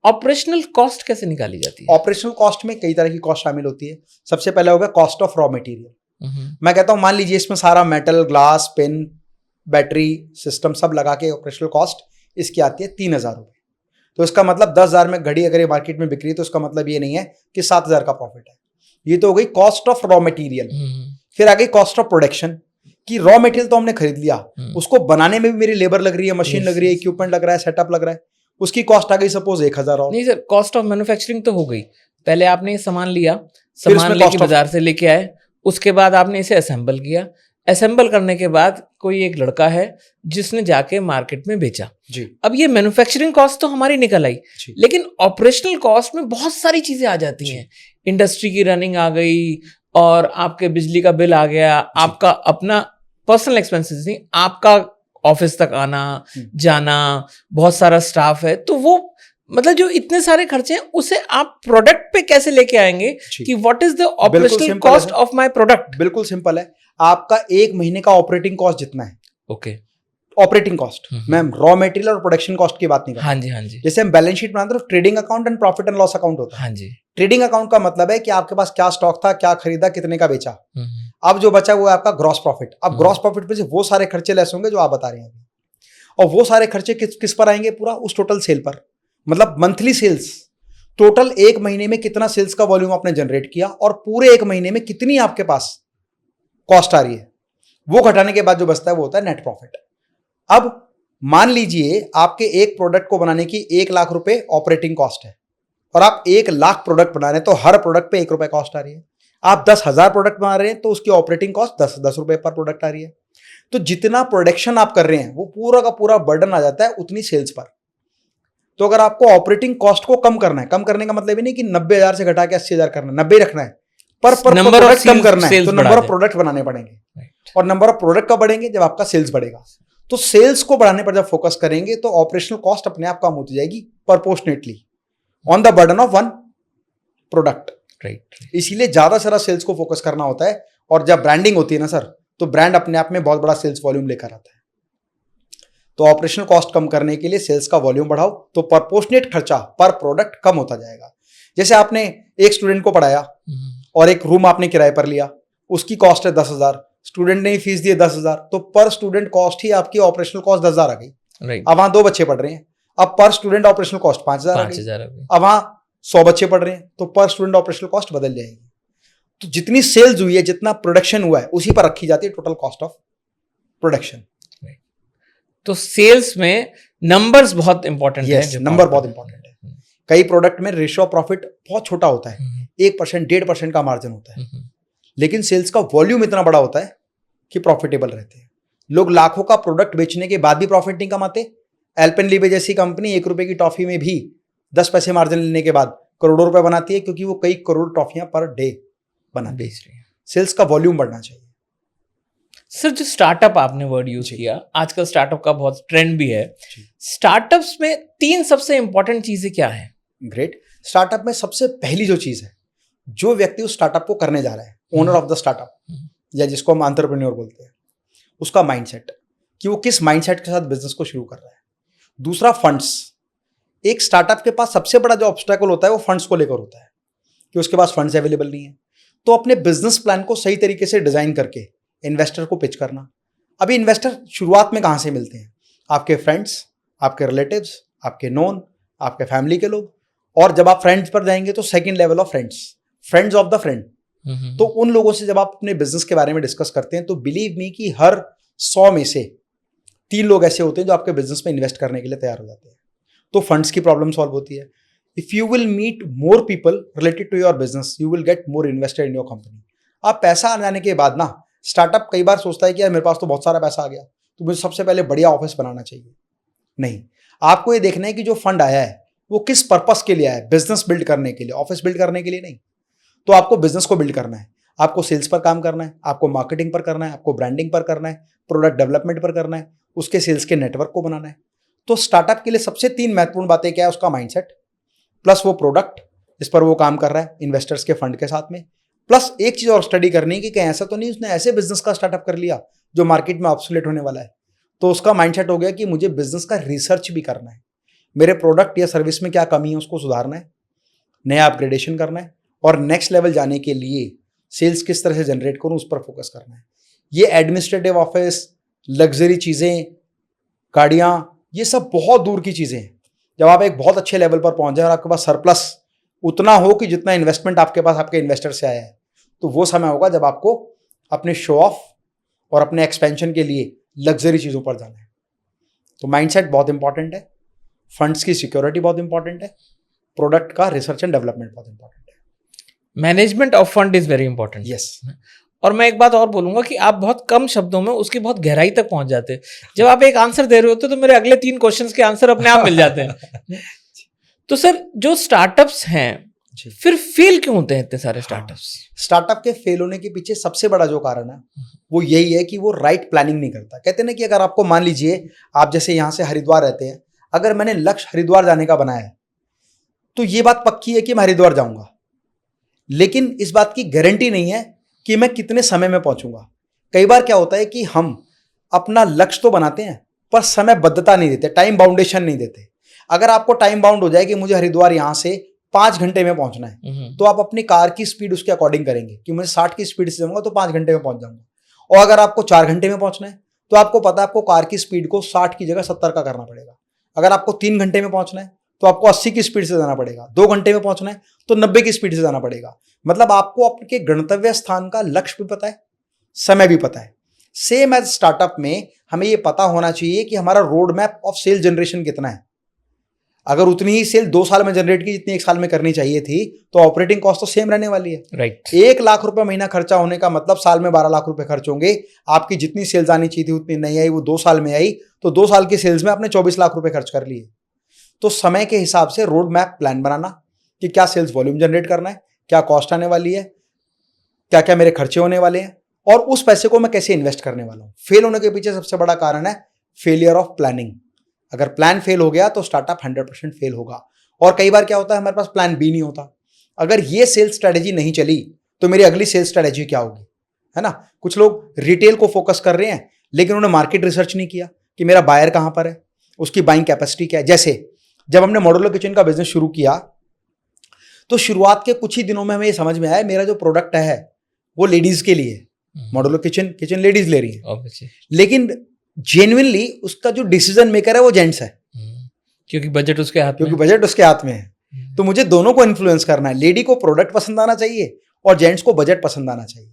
ऑपरेशनल कॉस्ट कैसे निकाली जाती है? ऑपरेशनल कॉस्ट में कई तरह की कॉस्ट शामिल होती है। सबसे पहले होगा कॉस्ट ऑफ रॉ मटेरियल। मैं कहता हूँ मान लीजिए इसमें सारा metal, glass, pen, battery system सब लगा के ऑपरेशनल कॉस्ट इसकी आती है 3,000 रुपये। तो इसका मतलब 10,000 में घड़ी अगर ये मार्केट में बिक रही है तो इसका मतलब ये नहीं है कि 7,000 का प्रॉफिट है। ये तो हो गई कॉस्ट ऑफ रॉ मटेरियल। फिर आ गई कॉस्ट ऑफ प्रोडक्शन कि रॉ मटेरियल तो हमने खरीद लिया, उसको बनाने में भी मेरी लेबर लग रही है, मशीन लग रही है, इक्विपमेंट लग रहा है, सेटअप लग रहा है, उसकी कॉस्ट आ गई सपोज 1,000 और। नहीं सर, कॉस्ट ऑफ मैन्युफैक्चरिंग तो हो गई। पहले आपने सामान लिया, सामान लेके बाजार से लेके आए, उसके बाद आपने इसे असेंबल किया, असेंबल करने के बाद कोई एक लड़का है जिसने जाके मार्केट में बेचा जी। अब ये मैन्युफैक्चरिंग कॉस्ट तो हमारी निकल आई, लेकिन ऑपरेशनल कॉस्ट में बहुत सारी चीजें आ जाती हैं। इंडस्ट्री की रनिंग आ गई और आपके बिजली का बिल आ गया, आपका अपना पर्सनल एक्सपेंसेस नहीं, आपका ऑफिस तक आना जाना, बहुत सारा स्टाफ है, तो वो मतलब जो इतने सारे खर्चे हैं उसे आप प्रोडक्ट पे कैसे लेके आएंगे कि what is the operational cost of my product? बिल्कुल सिंपल है, आपका एक महीने का ऑपरेटिंग कॉस्ट जितना है, okay, operating cost, ma'am raw material और प्रोडक्शन कॉस्ट की बात नहीं कर रहा। हाँ जी, हाँ जी। जैसे हम बैलेंस शीट बनाते हैं trading account and profit and loss account होता है। हाँ जी। ट्रेडिंग अकाउंट का मतलब है कि आपके पास क्या स्टॉक था, क्या खरीदा, कितने का बेचा, अब जो बचा वो है आपका ग्रॉस प्रॉफिट। अब ग्रॉस प्रॉफिट पे से वो सारे खर्चे लेस होंगे जो आप बता रहे हैं, और वो सारे खर्चे किस पर आएंगे? पूरा उस टोटल सेल पर, मतलब मंथली सेल्स, टोटल एक महीने में कितना सेल्स का वॉल्यूम आपने जनरेट किया और पूरे एक महीने में कितनी आपके पास कॉस्ट आ रही है, वो घटाने के बाद जो बचता है वो होता है नेट प्रॉफिट। अब मान लीजिए आपके एक प्रोडक्ट को बनाने की 1 लाख रुपए ऑपरेटिंग कॉस्ट है और आप 1 लाख प्रोडक्ट बना रहे हैं तो हर प्रोडक्ट पे 1 रुपए कॉस्ट आ रही है। आप 10,000 प्रोडक्ट बना रहे हैं तो उसकी ऑपरेटिंग कॉस्ट 10 रुपए पर प्रोडक्ट आ रही है। तो जितना प्रोडक्शन आप कर रहे हैं वो पूरा का पूरा बर्डन आ जाता है उतनी सेल्स पर। तो अगर आपको ऑपरेटिंग कॉस्ट को कम करना है, कम करने का मतलब ये नहीं कि 90,000 से घटा के 80,000 करना है, 90 रखना है, पर प्रोडक्ट कम करना है तो नंबर ऑफ प्रोडक्ट बनाने पड़ेंगे और नंबर ऑफ प्रोडक्ट कब बढ़ेंगे? जब आपका सेल्स बढ़ेगा। तो सेल्स को बढ़ाने पर जब फोकस करेंगे तो ऑपरेशनल कॉस्ट अपने आप कम होती जाएगी proportionately on the burden of one product. Right. इसीलिए ज्यादा से ज्यादा सेल्स को फोकस करना होता है। और जब ब्रांडिंग होती है ना सर, तो ब्रांड अपने आप में बहुत बड़ा सेल्स वॉल्यूम लेकर आता है। तो ऑपरेशनल कॉस्ट कम करने के लिए सेल्स का वॉल्यूम बढ़ाओ तो प्रोपोर्शनेट खर्चा पर प्रोडक्ट कम होता जाएगा। जैसे आपने एक स्टूडेंट को पढ़ाया और एक रूम आपने किराए पर लिया, उसकी कॉस्ट है 10,000, स्टूडेंट ने फीस दी 10,000, तो पर स्टूडेंट कॉस्ट ही आपकी ऑपरेशनल कॉस्ट 10,000 आ गई। राइट। अब वहां 2 बच्चे पढ़ रहे हैं, अब पर स्टूडेंट ऑपरेशनल कॉस्ट 5,000 आ गई। अब वहां 100 बच्चे पढ़ रहे हैं तो पर स्टूडेंट ऑपरेशनल कॉस्ट बदल जाएगी। तो जितनी सेल्स हुई है, जितना प्रोडक्शन हुआ है, उसी पर रखी जाती है टोटल कॉस्ट ऑफ प्रोडक्शन। तो सेल्स में नंबर्स बहुत इंपॉर्टेंट है। नंबर बहुत इंपॉर्टेंट है। कई प्रोडक्ट में रेशियो ऑफ प्रॉफिट बहुत छोटा होता है, 1%, 1.5% का मार्जिन होता है, लेकिन सेल्स का वॉल्यूम इतना बड़ा होता है कि प्रॉफिटेबल रहते हैं। लोग लाखों का प्रोडक्ट बेचने के बाद भी प्रॉफिट नहीं कमाते। एल्पेनलीबे जैसी कंपनी 1 रुपए की टॉफी में भी 10 पैसे मार्जिन लेने के बाद करोड़ों रुपए बनाती है, क्योंकि वो कई करोड़ टॉफियां पर डे बनाती है। सेल्स का वॉल्यूम बढ़ना चाहिए। सर जो स्टार्टअप आपने वर्ड यूज किया, आजकल स्टार्टअप का बहुत ट्रेंड भी है। स्टार्टअप्स में 3 सबसे इंपॉर्टेंट चीजें क्या है? ग्रेट। स्टार्टअप में सबसे पहली जो चीज है, जो व्यक्ति उस स्टार्टअप को करने जा रहा है, ओनर ऑफ द स्टार्टअप या जिसको हम एंटरप्रेन्योर बोलते हैं, उसका माइंडसेट, कि वो किस माइंडसेट के साथ बिजनेस को शुरू कर रहा है। दूसरा फंड्स। एक स्टार्टअप के पास सबसे बड़ा जो ऑब्स्टेकल होता है वो फंड्स को लेकर होता है कि उसके पास फंड्स अवेलेबल नहीं है। तो अपने बिजनेस प्लान को सही तरीके से डिजाइन करके इन्वेस्टर को पिच करना। अभी इन्वेस्टर शुरुआत में कहाँ से मिलते हैं? आपके फ्रेंड्स, आपके रिलेटिव्स, आपके नोन, आपके फैमिली के लोग, और जब आप फ्रेंड्स पर जाएंगे तो second level of friends of the friend. तो उन लोगों से जब आप अपने बिजनेस के बारे में डिस्कस करते हैं तो बिलीव मी कि हर 100 में से 3 लोग ऐसे होते हैं जो आपके बिजनेस में इन्वेस्ट करने के लिए तैयार हो जाते हैं। तो फंड्स की प्रॉब्लम सॉल्व होती है। If you will meet more people related to your business, you will get more invested in your company. आप पैसा आ जाने के बाद ना, स्टार्टअप कई बार सोचता है कि यार मेरे पास तो बहुत सारा पैसा आ गया तो मुझे सबसे पहले बढ़िया ऑफिस बनाना चाहिए। नहीं, आपको ये देखना है कि जो फंड आया है वो किस पर्पस के लिए आया है। बिजनेस बिल्ड करने के लिए, ऑफिस बिल्ड करने के लिए नहीं। तो आपको बिजनेस को बिल्ड करना है, आपको सेल्स पर काम करना है, आपको मार्केटिंग पर करना है, आपको ब्रांडिंग पर करना है, प्रोडक्ट डेवलपमेंट पर करना है, उसके सेल्स के नेटवर्क को बनाना है। तो स्टार्टअप के लिए सबसे 3 महत्वपूर्ण बातें क्या है? उसका माइंडसेट, प्लस वो प्रोडक्ट जिस पर वो काम कर रहा है इन्वेस्टर्स के फंड के साथ में, प्लस एक चीज और स्टडी करनी है कि कहीं ऐसा तो नहीं उसने ऐसे बिजनेस का स्टार्टअप कर लिया जो मार्केट में ऑब्सोलेट होने वाला है। तो उसका माइंडसेट हो गया कि मुझे बिजनेस का रिसर्च भी करना है, मेरे प्रोडक्ट या सर्विस में क्या कमी है उसको सुधारना है, नया अपग्रेडेशन करना है, और नेक्स्ट लेवल जाने के लिए सेल्स किस तरह से जनरेट करूं उस पर फोकस करना है। ये एडमिनिस्ट्रेटिव ऑफिस, लग्जरी चीज़ें, गाड़ियाँ, ये सब बहुत दूर की चीज़ें हैं। जब आप एक बहुत अच्छे लेवल पर पहुंच जाए और आपके पास सरप्लस उतना हो कि जितना इन्वेस्टमेंट आपके पास आपके इन्वेस्टर से आया है, तो वो समय होगा जब आपको अपने शो ऑफ और अपने एक्सपेंशन के लिए लग्जरी चीज़ों पर जाना है। तो माइंडसेट बहुत इंपॉर्टेंट है, फंड्स की सिक्योरिटी बहुत इंपॉर्टेंट है, प्रोडक्ट का रिसर्च एंड डेवलपमेंट बहुत इंपॉर्टेंट है। Management of fund is very important. Yes. और मैं एक बात और बोलूंगा कि आप बहुत कम शब्दों में उसकी बहुत गहराई तक पहुंच जाते हैं। जब आप एक आंसर दे रहे होते तो मेरे अगले 3 क्वेश्चंस के आंसर अपने आप मिल जाते हैं। तो सर, जो स्टार्टअप्स हैं फिर फेल क्यों होते हैं इतने सारे स्टार्टअप्स? स्टार्टअप के फेल होने के पीछे सबसे बड़ा जो कारण है वो यही है कि वो राइट प्लानिंग नहीं करता। कहते हैं ना कि अगर आपको, मान लीजिए आप जैसे यहाँ से हरिद्वार रहते हैं, अगर मैंने लक्ष्य हरिद्वार जाने का बनाया है तो ये बात पक्की है कि मैं हरिद्वार जाऊंगा, लेकिन इस बात की गारंटी नहीं है कि मैं कितने समय में पहुंचूंगा। कई बार क्या होता है कि हम अपना लक्ष्य तो बनाते हैं पर समय बद्धता नहीं देते, टाइम बाउंडेशन नहीं देते। अगर आपको टाइम बाउंड हो जाए कि मुझे हरिद्वार यहाँ से 5 घंटे में पहुंचना है, तो आप अपनी कार की स्पीड उसके अकॉर्डिंग करेंगे कि मुझे 60 की स्पीड से जाऊंगा तो 5 घंटे में पहुंच जाऊंगा। और अगर आपको 4 घंटे में पहुंचना है तो आपको पता है आपको कार की स्पीड को 60 की जगह 70 का करना पड़ेगा। अगर आपको 3 घंटे में पहुंचना है तो आपको 80 की स्पीड से जाना पड़ेगा। 2 घंटे में पहुंचना है तो 90 की स्पीड से जाना पड़ेगा। मतलब आपको आपके गंतव्य स्थान का लक्ष्य भी पता है, समय भी पता है। सेम एज स्टार्टअप में हमें ये पता होना चाहिए कि हमारा road map of sale generation कितना है। अगर उतनी ही सेल 2 साल में जनरेट की जितनी 1 साल में करनी चाहिए थी तो ऑपरेटिंग कॉस्ट तो सेम रहने वाली है। राइट। 1 लाख रुपए महीना खर्चा होने का मतलब साल में 12 लाख रुपए खर्च होंगे। आपकी जितनी सेल्स आनी चाहिए थी उतनी नहीं आई, वो 2 साल में आई, तो 2 साल की सेल्स में आपने 24 लाख रुपए खर्च कर लिए। तो समय के हिसाब से रोड मैप प्लान बनाना कि क्या सेल्स वॉल्यूम जनरेट करना है, क्या कॉस्ट आने वाली है, क्या क्या मेरे खर्चे होने वाले हैं, और उस पैसे को मैं कैसे इन्वेस्ट करने वाला हूं। फेल होने के पीछे सबसे बड़ा कारण है फेलियर ऑफ प्लानिंग। अगर प्लान फेल हो गया तो स्टार्टअप 100% फेल होगा। और कई बार क्या होता है, हमारे पास प्लान बी नहीं होता। अगर ये सेल्स स्ट्रेटेजी नहीं चली तो मेरी अगली सेल्स स्ट्रेटेजी क्या होगी, है ना। कुछ लोग रिटेल को फोकस कर रहे हैं लेकिन उन्होंने मार्केट रिसर्च नहीं किया कि मेरा बायर कहां पर है, उसकी बाइंग कैपेसिटी क्या है। जैसे जब हमने मॉड्यूलर किचन का बिजनेस शुरू किया तो शुरुआत के कुछ ही दिनों में हमें ये समझ में आया मेरा जो प्रोडक्ट है वो लेडीज के लिए, मॉड्यूलर किचन लेडीज ले रही है, लेकिन जेन्युइनली उसका जो डिसीजन मेकर है वो जेंट्स है, क्योंकि बजट उसके हाथ में है। तो मुझे दोनों को इन्फ्लुएंस करना है, लेडी को प्रोडक्ट पसंद आना चाहिए और जेंट्स को बजट पसंद आना चाहिए।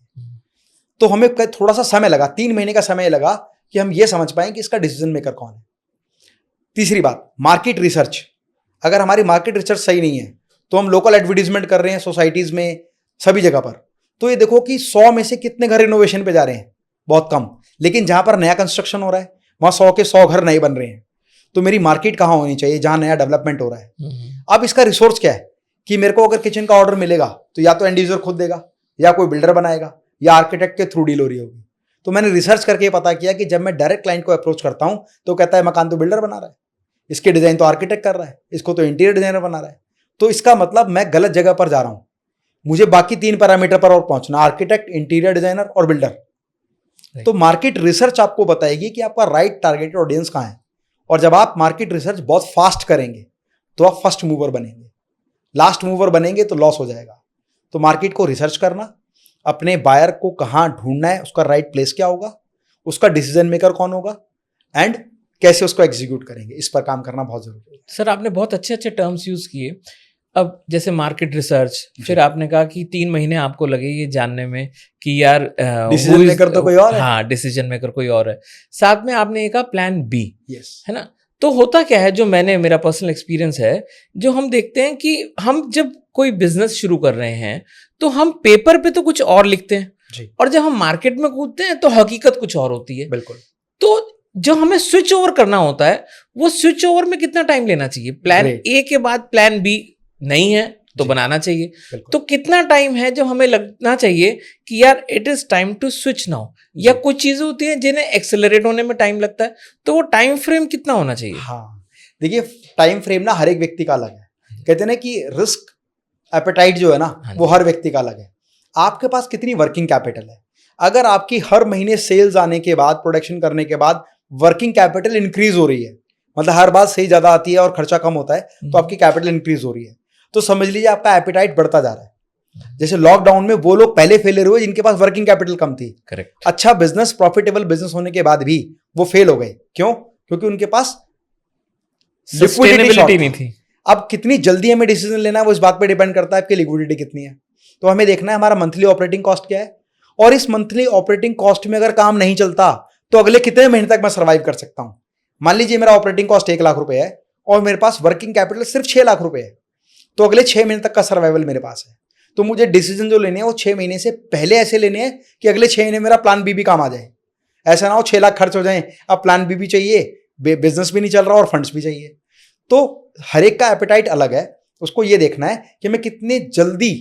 तो हमें थोड़ा सा समय लगा, 3 महीने का समय लगा कि हम ये समझ पाए कि इसका डिसीजन मेकर कौन है। तीसरी बात, मार्केट रिसर्च। अगर हमारी मार्केट रिसर्च सही नहीं है तो हम लोकल एडवर्टीजमेंट कर रहे हैं सोसाइटीज में, सभी जगह पर, तो ये देखो कि 100 में से कितने घर रिनोवेशन पे जा रहे हैं, बहुत कम। लेकिन जहां पर नया कंस्ट्रक्शन हो रहा है वहां 100 के 100 घर नए बन रहे हैं। तो मेरी मार्केट कहां होनी चाहिए, जहां नया डेवलपमेंट हो रहा है। अब इसका रिसोर्स क्या है कि मेरे को अगर किचन का ऑर्डर मिलेगा तो या तो एंड यूजर खुद देगा, या कोई बिल्डर बनाएगा, या आर्किटेक्ट के थ्रू डील हो रही होगी। तो मैंने रिसर्च करके पता किया कि जब मैं डायरेक्ट क्लाइंट को अप्रोच करता हूं तो कहता है मकान तो बिल्डर बना रहा है, इसके डिजाइन तो आर्किटेक्ट कर रहा है, इसको तो इंटीरियर डिजाइनर बना रहा है। तो इसका मतलब मैं गलत जगह पर जा रहा हूं। मुझे बाकी 3 पैरामीटर पर और पहुंचना, आर्किटेक्ट, इंटीरियर डिजाइनर और बिल्डर। तो मार्केट रिसर्च आपको बताएगी कि आपका राइट टारगेटेड ऑडियंस कहां है। और जब आप मार्केट रिसर्च बहुत फास्ट करेंगे तो आप फर्स्ट मूवर बनेंगे, लास्ट मूवर बनेंगे तो लॉस हो जाएगा। तो मार्केट को रिसर्च करना, अपने बायर को कहां ढूंढना है, उसका राइट प्लेस क्या होगा, उसका डिसीजन मेकर कौन होगा, एंड कैसे उसको एग्जीक्यूट करेंगे, इस पर काम करना बहुत जरूरी है। सर, आपने बहुत अच्छे टर्म्स यूज किए। अब जैसे मार्केट रिसर्च, फिर आपने कहा कि 3 महीने आपको लगे ये जानने में कि यार डिसीजन मेकर तो कोई और है। हाँ, डिसीजन मेकर कोई और है। साथ में आपने ये कहा प्लान बी, यस, है ना। तो होता क्या है, जो मेरा पर्सनल एक्सपीरियंस है, जो हम देखते हैं कि हम जब कोई बिजनेस शुरू कर रहे हैं तो हम पेपर पे तो कुछ और लिखते हैं जी, और जब हम मार्केट में कूदते हैं तो हकीकत कुछ और होती है। बिल्कुल। तो जो हमें स्विच ओवर करना होता है, वो स्विच ओवर में कितना टाइम लेना चाहिए? Plan Great. ए के बाद प्लान बी नहीं है तो जी, बनाना चाहिए। बिल्कुल। तो कितना टाइम है जो हमें लगना चाहिए कि यार it is time to switch now? या जी। कुछ चीजें होती हैं जिन्हें एक्सेलरेट होने में टाइम लगता है, तो वो टाइम फ्रेम कितना होना चाहिए? हाँ, देखिए टाइम फ्रेम ना हर एक व्यक्ति का अलग है। कहते हैं ना कि रिस्क एपेटाइट जो है ना, हाँ जी। वो हर व्यक्ति का अलग है। आपके पास कितनी वर्किंग कैपिटल है? अगर आपकी हर महीने सेल्स आने के बाद, प्रोडक्शन करने के बाद वर्किंग कैपिटल इंक्रीज हो रही है, मतलब हर बार सेल ज्यादा आती है और खर्चा कम होता है, तो आपकी कैपिटल इंक्रीज हो रही है, तो समझ लीजिए आपका एपेटाइट बढ़ता जा रहा है। जैसे लॉकडाउन में वो लोग पहले फेलियर हुए जिनके पास वर्किंग कैपिटल कम थी। करेक्ट। अच्छा बिजनेस, प्रॉफिटेबल बिजनेस होने के बाद भी वो फेल हो गए। क्यों? क्योंकि उनके पास सस्टेनेबिलिटी नहीं थी। अब कितनी जल्दी हमें डिसीजन लेना है वो इस बात पे डिपेंड करता है आपकी लिक्विडिटी कितनी है। तो हमें देखना है हमारा मंथली ऑपरेटिंग कॉस्ट क्या है, और इस मंथली ऑपरेटिंग कॉस्ट में अगर काम नहीं चलता तो अगले कितने महीने तक मैं सर्वाइव कर सकता हूं। मान लीजिए मेरा ऑपरेटिंग कॉस्ट 1 लाख रुपए है और मेरे पास वर्किंग कैपिटल सिर्फ 6 लाख रुपए है, तो अगले 6 महीने तक का सर्वाइवल मेरे पास है। तो मुझे डिसीजन जो लेने हैं वो 6 महीने से पहले ऐसे लेने हैं कि अगले 6 महीने मेरा प्लान बी भी काम आ जाए। ऐसा ना हो 6 लाख खर्च हो जाए, अब प्लान बी भी चाहिए, बिजनेस भी नहीं चल रहा और फंड्स भी चाहिए। तो हर एक का एपेटाइट अलग है, उसको ये देखना है कि मैं कितने जल्दी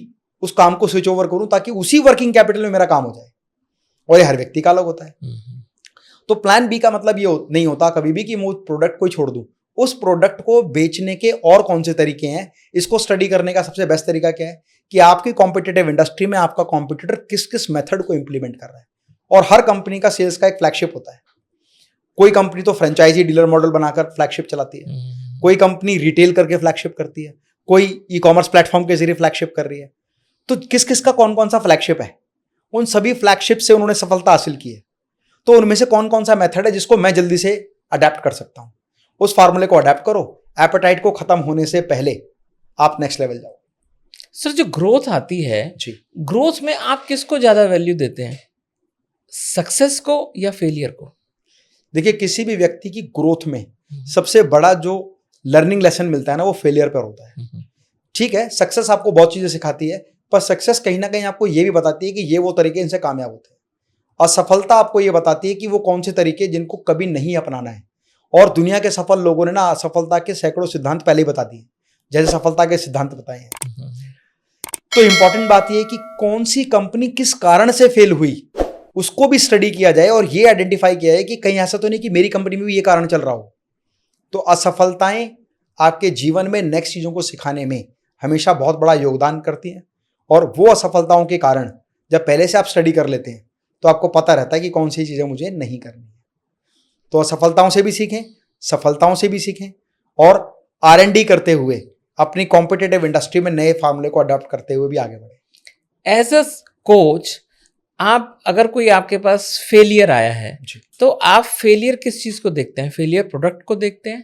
उस काम को स्विच ओवर करूं ताकि उसी वर्किंग कैपिटल में मेरा काम हो जाए, और ये हर व्यक्ति का अलग होता है। तो प्लान बी का मतलब ये नहीं होता कभी भी कि मैं उस प्रोडक्ट को ही छोड़ दूं। उस प्रोडक्ट को बेचने के और कौन से तरीके हैं, इसको स्टडी करने का सबसे बेस्ट तरीका क्या है कि आपकी कॉम्पिटिटिव इंडस्ट्री में आपका कॉम्पिटिटर किस किस मेथड को इंप्लीमेंट कर रहा है। और हर कंपनी का सेल्स का एक फ्लैगशिप होता है। कोई कंपनी तो फ्रेंचाइजी डीलर मॉडल बनाकर फ्लैगशिप चलाती है, कोई कंपनी रिटेल करके फ्लैगशिप करती है, कोई ई कॉमर्स प्लेटफॉर्म के जरिए फ्लैगशिप कर रही है। तो किस किस का कौन कौन सा फ्लैगशिप है, उन सभी फ्लैगशिप से उन्होंने सफलता हासिल की है, तो उनमें से कौन कौन सा मेथड है जिसको मैं जल्दी से अडेप्ट कर सकता हूं, उस फार्मूले को अडेप्ट करो। एपेटाइट को खत्म होने से पहले आप नेक्स्ट लेवल जाओ। सर, जो ग्रोथ आती है जी, ग्रोथ में आप किसको ज्यादा वैल्यू देते हैं, सक्सेस को या फेलियर को? देखिए किसी भी व्यक्ति की ग्रोथ में सबसे बड़ा जो लर्निंग लेसन मिलता है ना, वो फेलियर पर होता है। ठीक है, सक्सेस आपको बहुत चीजें सिखाती है, पर सक्सेस कहीं ना कहीं आपको ये भी बताती है कि ये वो तरीके इनसे कामयाब होते हैं। असफलता आपको ये बताती है कि वो कौन से तरीके जिनको कभी नहीं अपनाना है। और दुनिया के सफल लोगों ने ना असफलता के सैकड़ों सिद्धांत पहले ही बता दिए, जैसे सफलता के सिद्धांत बताए हैं। तो इंपॉर्टेंट बात यह है कि कौन सी कंपनी किस कारण से फेल हुई उसको भी स्टडी किया जाए, और ये आइडेंटिफाई किया जाए कि कहीं ऐसा तो नहीं कि मेरी कंपनी में भी ये कारण चल रहा हो। तो असफलताएं आपके जीवन में नेक्स्ट चीजों को सिखाने में हमेशा बहुत बड़ा योगदान करती हैं, और वो असफलताओं के कारण जब पहले से आप स्टडी कर लेते हैं तो आपको पता रहता है कि कौन सी चीजें मुझे नहीं करनी है। तो असफलताओं से भी सीखें, सफलताओं से भी सीखें, और R&D करते हुए अपनी कॉम्पिटिटिव इंडस्ट्री में नए फार्मूले को अडॉप्ट करते हुए भी आगे बढ़े। एज अ कोच, आप अगर कोई आपके पास फेलियर आया है जी, तो आप फेलियर किस चीज को देखते हैं? फेलियर प्रोडक्ट को देखते हैं,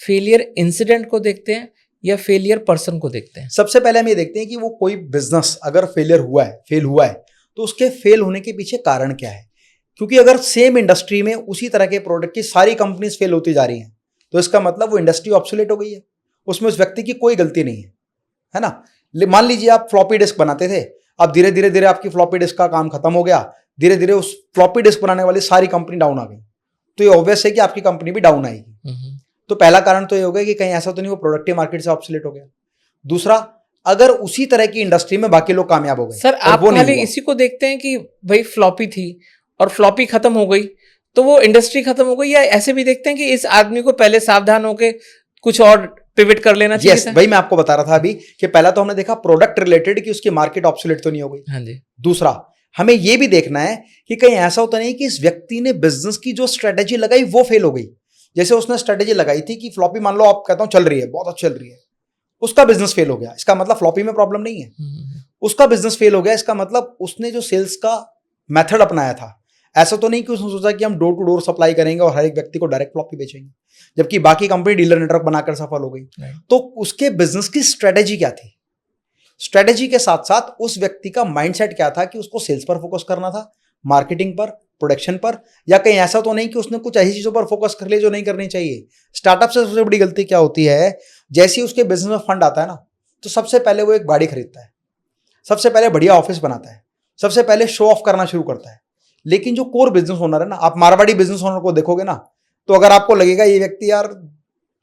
फेलियर इंसिडेंट को देखते हैं, या फेलियर पर्सन को देखते हैं? सबसे पहले हम ये देखते हैं कि वो कोई बिजनेस अगर फेल हुआ है तो उसके फेल होने के पीछे कारण क्या है। क्योंकि अगर सेम इंडस्ट्री में उसी तरह के प्रोडक्ट की सारी कंपनीज फेल होती जा रही हैं तो इसका मतलब वो इंडस्ट्री ऑब्सोलेट हो गई है, उसमें उस व्यक्ति की कोई गलती नहीं है ना। मान लीजिए आप फ्लॉपी डिस्क बनाते थे, अब धीरे धीरे आपकी फ्लॉपी डिस्क का काम खत्म हो गया, धीरे धीरे उस फ्लॉपी डिस्क बनाने वाली सारी कंपनी डाउन आ गई, तो ये ऑब्वियस है कि आपकी कंपनी भी डाउन आएगी। तो पहला कारण तो ये हो गया कि कहीं ऐसा तो नहीं वो प्रोडक्टिव मार्केट से ऑब्सोलेट हो गया। दूसरा, अगर उसी तरह की इंडस्ट्री में बाकी लोग कामयाब हो गए। सर, आप खाली इसी को देखते हैं कि भाई फ्लॉपी थी और फ्लॉपी खत्म हो गई तो वो इंडस्ट्री खत्म हो गई, या ऐसे भी देखते हैं कि इस आदमी को पहले सावधान होकर कुछ और पिवट कर लेना चाहिए? Yes, भाई मैं आपको बता रहा था अभी कि पहला तो हमने देखा प्रोडक्ट रिलेटेड कि उसकी मार्केट ऑब्सोलेट तो नहीं हो गई। हाँ जी। दूसरा, हमें यह भी देखना है कि कहीं ऐसा होता नहीं कि इस व्यक्ति ने बिजनेस की जो स्ट्रेटेजी लगाई वो फेल हो गई। जैसे उसने स्ट्रेटेजी लगाई थी कि फ्लॉपी मान लो आप कहता हूं चल रही है, बहुत अच्छी चल रही है, उसका बिजनेस फेल हो गया, इसका मतलब फ्लॉपी में प्रॉब्लम नहीं है। उसका बिजनेस फेल हो गया, इसका मतलब उसने जो सेल्स का मेथड अपनाया था, ऐसा तो नहीं कि उसने सोचा कि हम डोर टू डोर सप्लाई करेंगे और हर एक व्यक्ति को डायरेक्ट फ्लॉपी बेचेंगे, जबकि बाकी कंपनी डीलर नेटवर्क बनाकर सफल हो गई। तो उसके बिजनेस की स्ट्रेटेजी क्या थी? स्ट्रेटेजी के साथ साथ उस व्यक्ति का माइंडसेट क्या था कि उसको सेल्स पर फोकस करना था, मार्केटिंग पर, प्रोडक्शन पर, या कहीं ऐसा तो नहीं कि उसने कुछ ऐसी चीजों पर फोकस कर लिया जो नहीं करनी चाहिए। स्टार्टअप से सबसे बड़ी गलती क्या होती है, जैसे ही उसके बिजनेस में फंड आता है ना, तो सबसे पहले वो एक गाड़ी खरीदता है, सबसे पहले बढ़िया ऑफिस बनाता है, सबसे पहले शो ऑफ करना शुरू करता है। लेकिन जो कोर बिजनेस ओनर है ना, आप मारवाड़ी बिजनेस ओनर को देखोगे ना, तो अगर आपको लगेगा ये व्यक्ति यार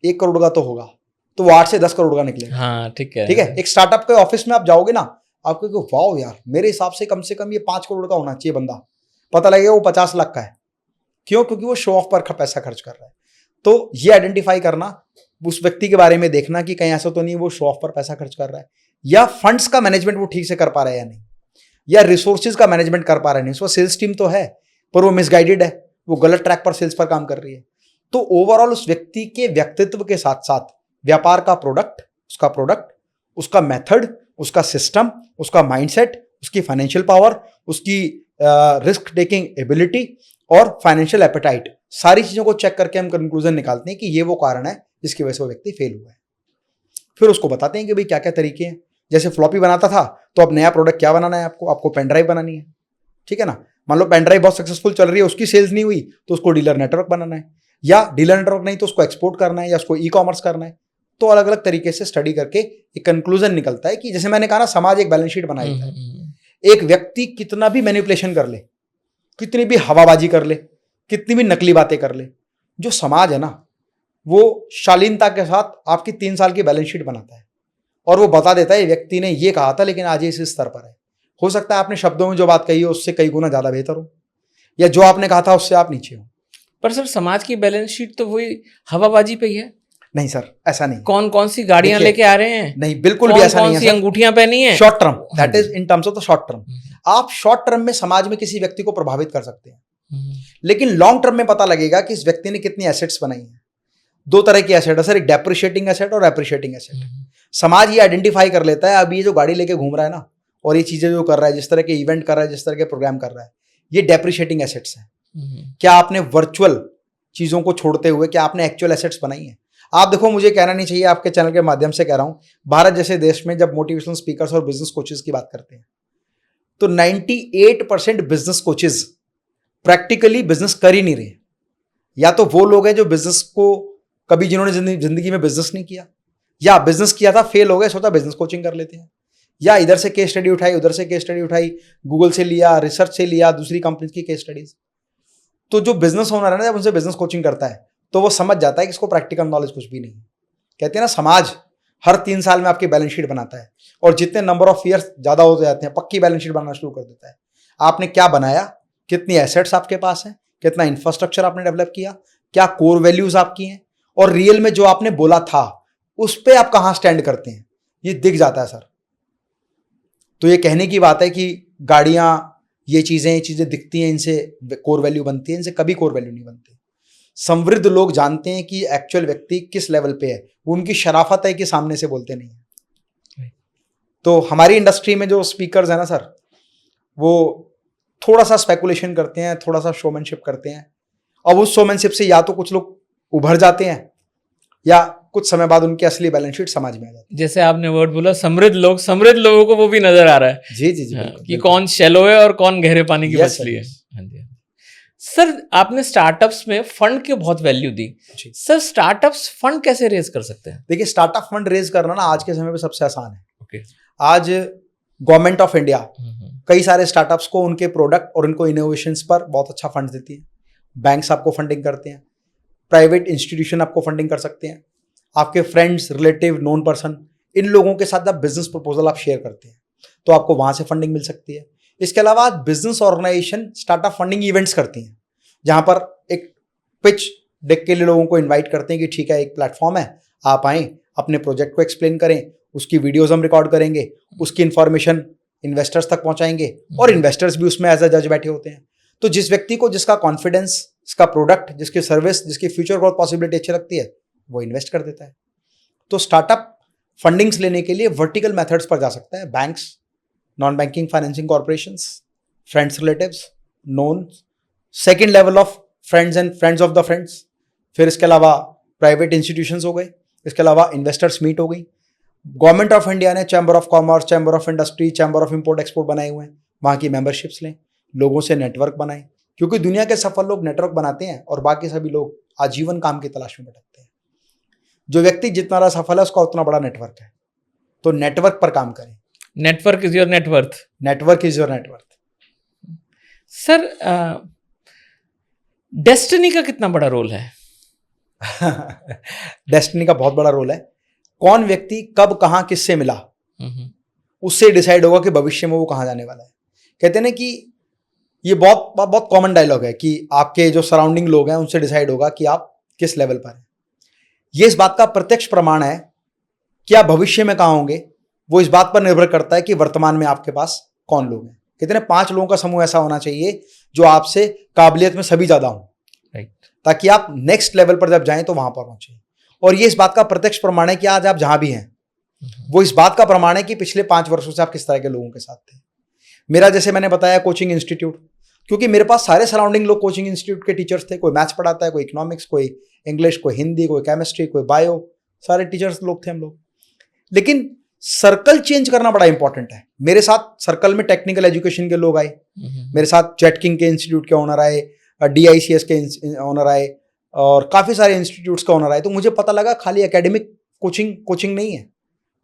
1 करोड़ का तो होगा, तो वो 8 से 10 करोड़ का निकलेगा। हाँ, ठीक है। एक स्टार्टअप के ऑफिस में आप जाओगे ना, आपको वाओ यार, मेरे हिसाब से कम ये 5 करोड़ का होना चाहिए बंदा, पता लगेगा वो 50 लाख का है। क्यों? क्योंकि वो शो ऑफ पर पैसा खर्च कर रहा है। तो ये आइडेंटिफाई करना, उस व्यक्ति के बारे में देखना कि कहीं ऐसा तो नहीं वो शो ऑफ पर पैसा खर्च कर रहा है, या फंड्स का मैनेजमेंट वो ठीक से कर पा रहा है या नहीं, या रिसोर्सेज का मैनेजमेंट कर पा रहा है नहीं। उसको सेल्स टीम तो है पर वो मिसगाइडेड है, वो गलत ट्रैक पर सेल्स पर काम कर रही है। तो ओवरऑल उस व्यक्ति के व्यक्तित्व के साथ साथ व्यापार का प्रोडक्ट, उसका मेथड, उसका सिस्टम, उसका माइंडसेट, उसकी फाइनेंशियल पावर, उसकी रिस्क टेकिंग एबिलिटी और फाइनेंशियल एपेटाइट, सारी चीजों को चेक करके हम कंक्लूजन निकालते हैं कि ये वो कारण है जिसकी वजह से वो व्यक्ति फेल हुआ है। फिर उसको बताते हैं कि भाई क्या क्या तरीके हैं। जैसे फ्लॉपी बनाता था, तो अब नया प्रोडक्ट क्या बनाना है आपको पेन ड्राइव बनानी है, ठीक है ना। मान लो पेन ड्राइव बहुत सक्सेसफुल चल रही है, उसकी सेल्स नहीं हुई, तो उसको डीलर नेटवर्क बनाना है, या डीलर नेटवर्क नहीं तो उसको एक्सपोर्ट करना है, या उसको ई कॉमर्स करना है। तो अलग अलग तरीके से स्टडी करके एक कंक्लूजन निकलता है कि जैसे मैंने कहा ना, समाज एक बैलेंस शीट बनाई है। एक व्यक्ति कितना भी मैनिपुलेशन कर ले, कितनी भी हवाबाजी कर ले, कितनी भी नकली बातें कर ले, जो समाज है ना, वो शालीनता के साथ आपकी 3 साल की बैलेंस शीट बनाता है और वो बता देता है व्यक्ति ने ये कहा था लेकिन आज ये इस स्तर पर है। हो सकता है आपने शब्दों में जो बात कही हो उससे कई गुना ज्यादा बेहतर हो, या जो आपने कहा था उससे आप नीचे हो। पर सर, समाज की बैलेंस शीट तो वही हवाबाजी पे ही है। नहीं सर, ऐसा नहीं। कौन कौन सी गाड़ियां लेके आ रहे हैं, नहीं, बिल्कुल भी ऐसा नहीं है। कौन सी अंगूठियां पहनी है। Short term, that is in terms of the short term. आप शॉर्ट टर्म में समाज में किसी व्यक्ति को प्रभावित कर सकते हैं, लेकिन लॉन्ग टर्म में पता लगेगा कि इस व्यक्ति ने कितनी एसेट्स बनाई हैं। 2 तरह की एसेट है सर, एक डेप्रिशिएटिंग एसेट और एप्रिशिएटिंग एसेट। समाज ये आइडेंटिफाई कर लेता है, अब ये जो गाड़ी लेके घूम रहा है ना, और ये चीजें जो कर रहा है, जिस तरह के इवेंट कर रहा है, जिस तरह के प्रोग्राम कर रहा है, ये डेप्रिशिएटिंग एसेट्स हैं। क्या आपने वर्चुअल चीजों को छोड़ते हुए क्या आपने एक्चुअल एसेट्स बनाई है? आप देखो, मुझे कहना नहीं चाहिए, आपके चैनल के माध्यम से कह रहा हूं, भारत जैसे देश में जब मोटिवेशनल स्पीकर्स और बिजनेस कोचेस की बात करते हैं, तो 98% बिजनेस कोचेस प्रैक्टिकली बिजनेस कर ही नहीं रहे। या तो वो लोग हैं जो बिजनेस को कभी, जिन्होंने जिंदगी में बिजनेस नहीं किया, या बिजनेस किया था फेल हो गए, सोचा बिजनेस कोचिंग कर लेते हैं, या इधर से केस स्टडी उठाई, उधर से केस स्टडी उठाई, गूगल से लिया, रिसर्च से लिया, दूसरी कंपनी की केस स्टडीज। तो जो बिजनेस ओनर है ना, जब उनसे बिजनेस कोचिंग करता है तो वो समझ जाता है कि इसको प्रैक्टिकल नॉलेज कुछ भी नहीं है। कहते हैं ना, समाज हर 3 साल में आपकी बैलेंस शीट बनाता है, और जितने नंबर ऑफ ईयर्स ज्यादा हो जाते हैं, पक्की बैलेंस शीट बनाना शुरू कर देता है। आपने क्या बनाया, कितनी एसेट्स आपके पास है, कितना इंफ्रास्ट्रक्चर आपने डेवलप किया, क्या कोर वैल्यूज आपकी हैं, और रियल में जो आपने बोला था उस पर आप कहां स्टैंड करते हैं, ये दिख जाता है सर। तो ये कहने की बात है कि गाड़ियां, ये चीजें दिखती हैं, इनसे कोर वैल्यू बनती है, इनसे कभी कोर वैल्यू नहीं बनती। समृद्ध लोग जानते हैं कि एक्चुअल व्यक्ति किस लेवल पे है, उनकी शराफत है कि सामने से बोलते नहीं है। तो हमारी इंडस्ट्री में जो स्पीकर्स है ना सर, वो थोड़ा सा स्पेकुलेशन करते हैं, थोड़ा सा शोमैनशिप करते हैं, अब उस शोमैनशिप से या तो कुछ लोग उभर जाते हैं, या कुछ समय बाद उनकी असली बैलेंस शीट समाज में आ जाती है। जैसे आपने वर्ड बोला समृद्ध लोगों को वो भी नजर आ रहा है। जी जी जी, हाँ, बिल्कुल, कि बिल्कुल। कौन शैलो है और कौन गहरे पानी की Yes, मछली है। sir, yes. हाँ जी। सर, आपने स्टार्टअप्स में फंड की बहुत वैल्यू दी। जी। सर, स्टार्टअप्स फंड कैसे रेज कर सकते हैं? देखिए, स्टार्टअप फंड रेज करना ना आज के समय पे सबसे आसान है। ओके। आज गवर्नमेंट ऑफ इंडिया कई सारे स्टार्टअप्स को उनके प्रोडक्ट और उनको इनोवेशंस पर बहुत अच्छा फंड देती है। बैंक्स आपको फंडिंग करते हैं, प्राइवेट इंस्टीट्यूशन आपको फंडिंग कर सकते हैं, आपके फ्रेंड्स, रिलेटिव, नोन पर्सन, इन लोगों के साथ आप बिजनेस प्रपोजल आप शेयर करते हैं, तो आपको वहां से फंडिंग मिल सकती है। इसके अलावा business organization startup funding events करती हैं, जहां पर एक पिच डेक के लिए लोगों को इनवाइट करते हैं कि ठीक है, एक प्लेटफॉर्म है, आप आएँ, अपने प्रोजेक्ट को एक्सप्लेन करें, उसकी वीडियोज हम रिकॉर्ड करेंगे, उसकी इन्फॉर्मेशन इन्वेस्टर्स तक पहुंचाएंगे, और इन्वेस्टर्स भी उसमें एज अ जज बैठे होते हैं। तो जिस व्यक्ति को जिसका कॉन्फिडेंस, जिसका प्रोडक्ट, जिसकी सर्विस, जिसकी फ्यूचर ग्रोथ पॉसिबिलिटी अच्छी लगती है, वो इन्वेस्ट कर देता है। तो स्टार्टअप फंडिंग्स लेने के लिए वर्टिकल मेथड्स पर जा सकता है, banks, non banking financing corporations, friends, relatives, known, second level of friends and friends of the friends, फिर इसके अलावा प्राइवेट इंस्टीट्यूशंस हो गए, इसके अलावा इन्वेस्टर्स मीट हो गई। गवर्नमेंट ऑफ इंडिया ने chamber of commerce, chamber of industry, chamber of import export बनाए हुए हैं, वहाँ की मेंबरशिप्स लें, लोगों से नेटवर्क बनाएं, क्योंकि दुनिया के सफल लोग नेटवर्क बनाते हैं और बाकी सभी लोग आजीवन काम की तलाश में भटकते हैं। जो व्यक्ति जितना बड़ा सफल है उसका उतना बड़ा नेटवर्क है, तो नेटवर्क पर काम करें। Network is your net worth. Network is your net worth. Sir, destiny का कितना बड़ा रोल है? डेस्टिनी का बहुत बड़ा रोल है। कौन व्यक्ति कब कहाँ किससे मिला उससे डिसाइड होगा कि भविष्य में वो कहाँ जाने वाला है। कहते हैं ना कि ये बहुत बहुत कॉमन डायलॉग है कि आपके जो सराउंडिंग लोग हैं उनसे डिसाइड होगा कि आप किस लेवल पर हैं। ये इस बात का प्रत्यक्ष प्रमाण है कि आप भविष्य में कहाँ होंगे, वो इस बात पर निर्भर करता है कि वर्तमान में आपके पास कौन लोग हैं। कहते हैं 5 लोगों का समूह ऐसा होना चाहिए जो आपसे काबिलियत में सभी ज्यादा हों, राइट, ताकि आप नेक्स्ट लेवल पर जब जाएं तो वहां पर पहुंचे। और ये इस बात का प्रत्यक्ष प्रमाण है कि आज आप जहां भी हैं वो इस बात का प्रमाण है कि पिछले 5 वर्षों से आप किस तरह के लोगों के साथ थे। मेरा, जैसे मैंने बताया, कोचिंग इंस्टीट्यूट, क्योंकि मेरे पास सारे सराउंडिंग लोग कोचिंग इंस्टीट्यूट के टीचर्स थे। कोई मैथ्स पढ़ाता है, कोई इकोनॉमिक्स, कोई इंग्लिश, कोई हिंदी, कोई केमिस्ट्री, कोई बायो, सारे टीचर्स लोग थे हम लोग। लेकिन सर्कल चेंज करना बड़ा इंपॉर्टेंट है। मेरे साथ सर्कल में टेक्निकल एजुकेशन के लोग आए, मेरे साथ जेटकिंग के इंस्टीट्यूट के ओनर आए, DICS के ओनर आए और काफ़ी सारे इंस्टीट्यूट्स का ओनर आए। तो मुझे पता लगा खाली एकेडमिक कोचिंग नहीं है,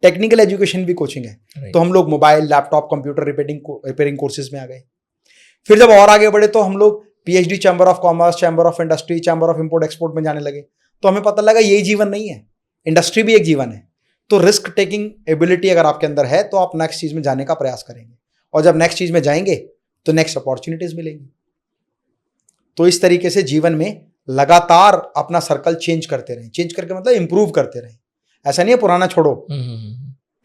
टेक्निकल एजुकेशन भी कोचिंग है। तो हम लोग mobile, laptop, computer repairing courses में आ गए। फिर जब और आगे बढ़े तो हम लोग PhD chamber of commerce, chamber of industry, chamber of import export में जाने लगे। तो हमें पता लगा यही जीवन नहीं है, इंडस्ट्री भी एक जीवन है। तो रिस्क टेकिंग एबिलिटी अगर आपके अंदर है तो आप नेक्स्ट चीज़ में जाने का प्रयास करेंगे, और जब नेक्स्ट चीज़ में जाएंगे तो नेक्स्ट अपॉर्चुनिटीज मिलेंगी। तो इस तरीके से जीवन में लगातार अपना सर्कल चेंज करते रहें। चेंज करके मतलब इंप्रूव करते रहें। ऐसा नहीं है पुराना छोड़ो,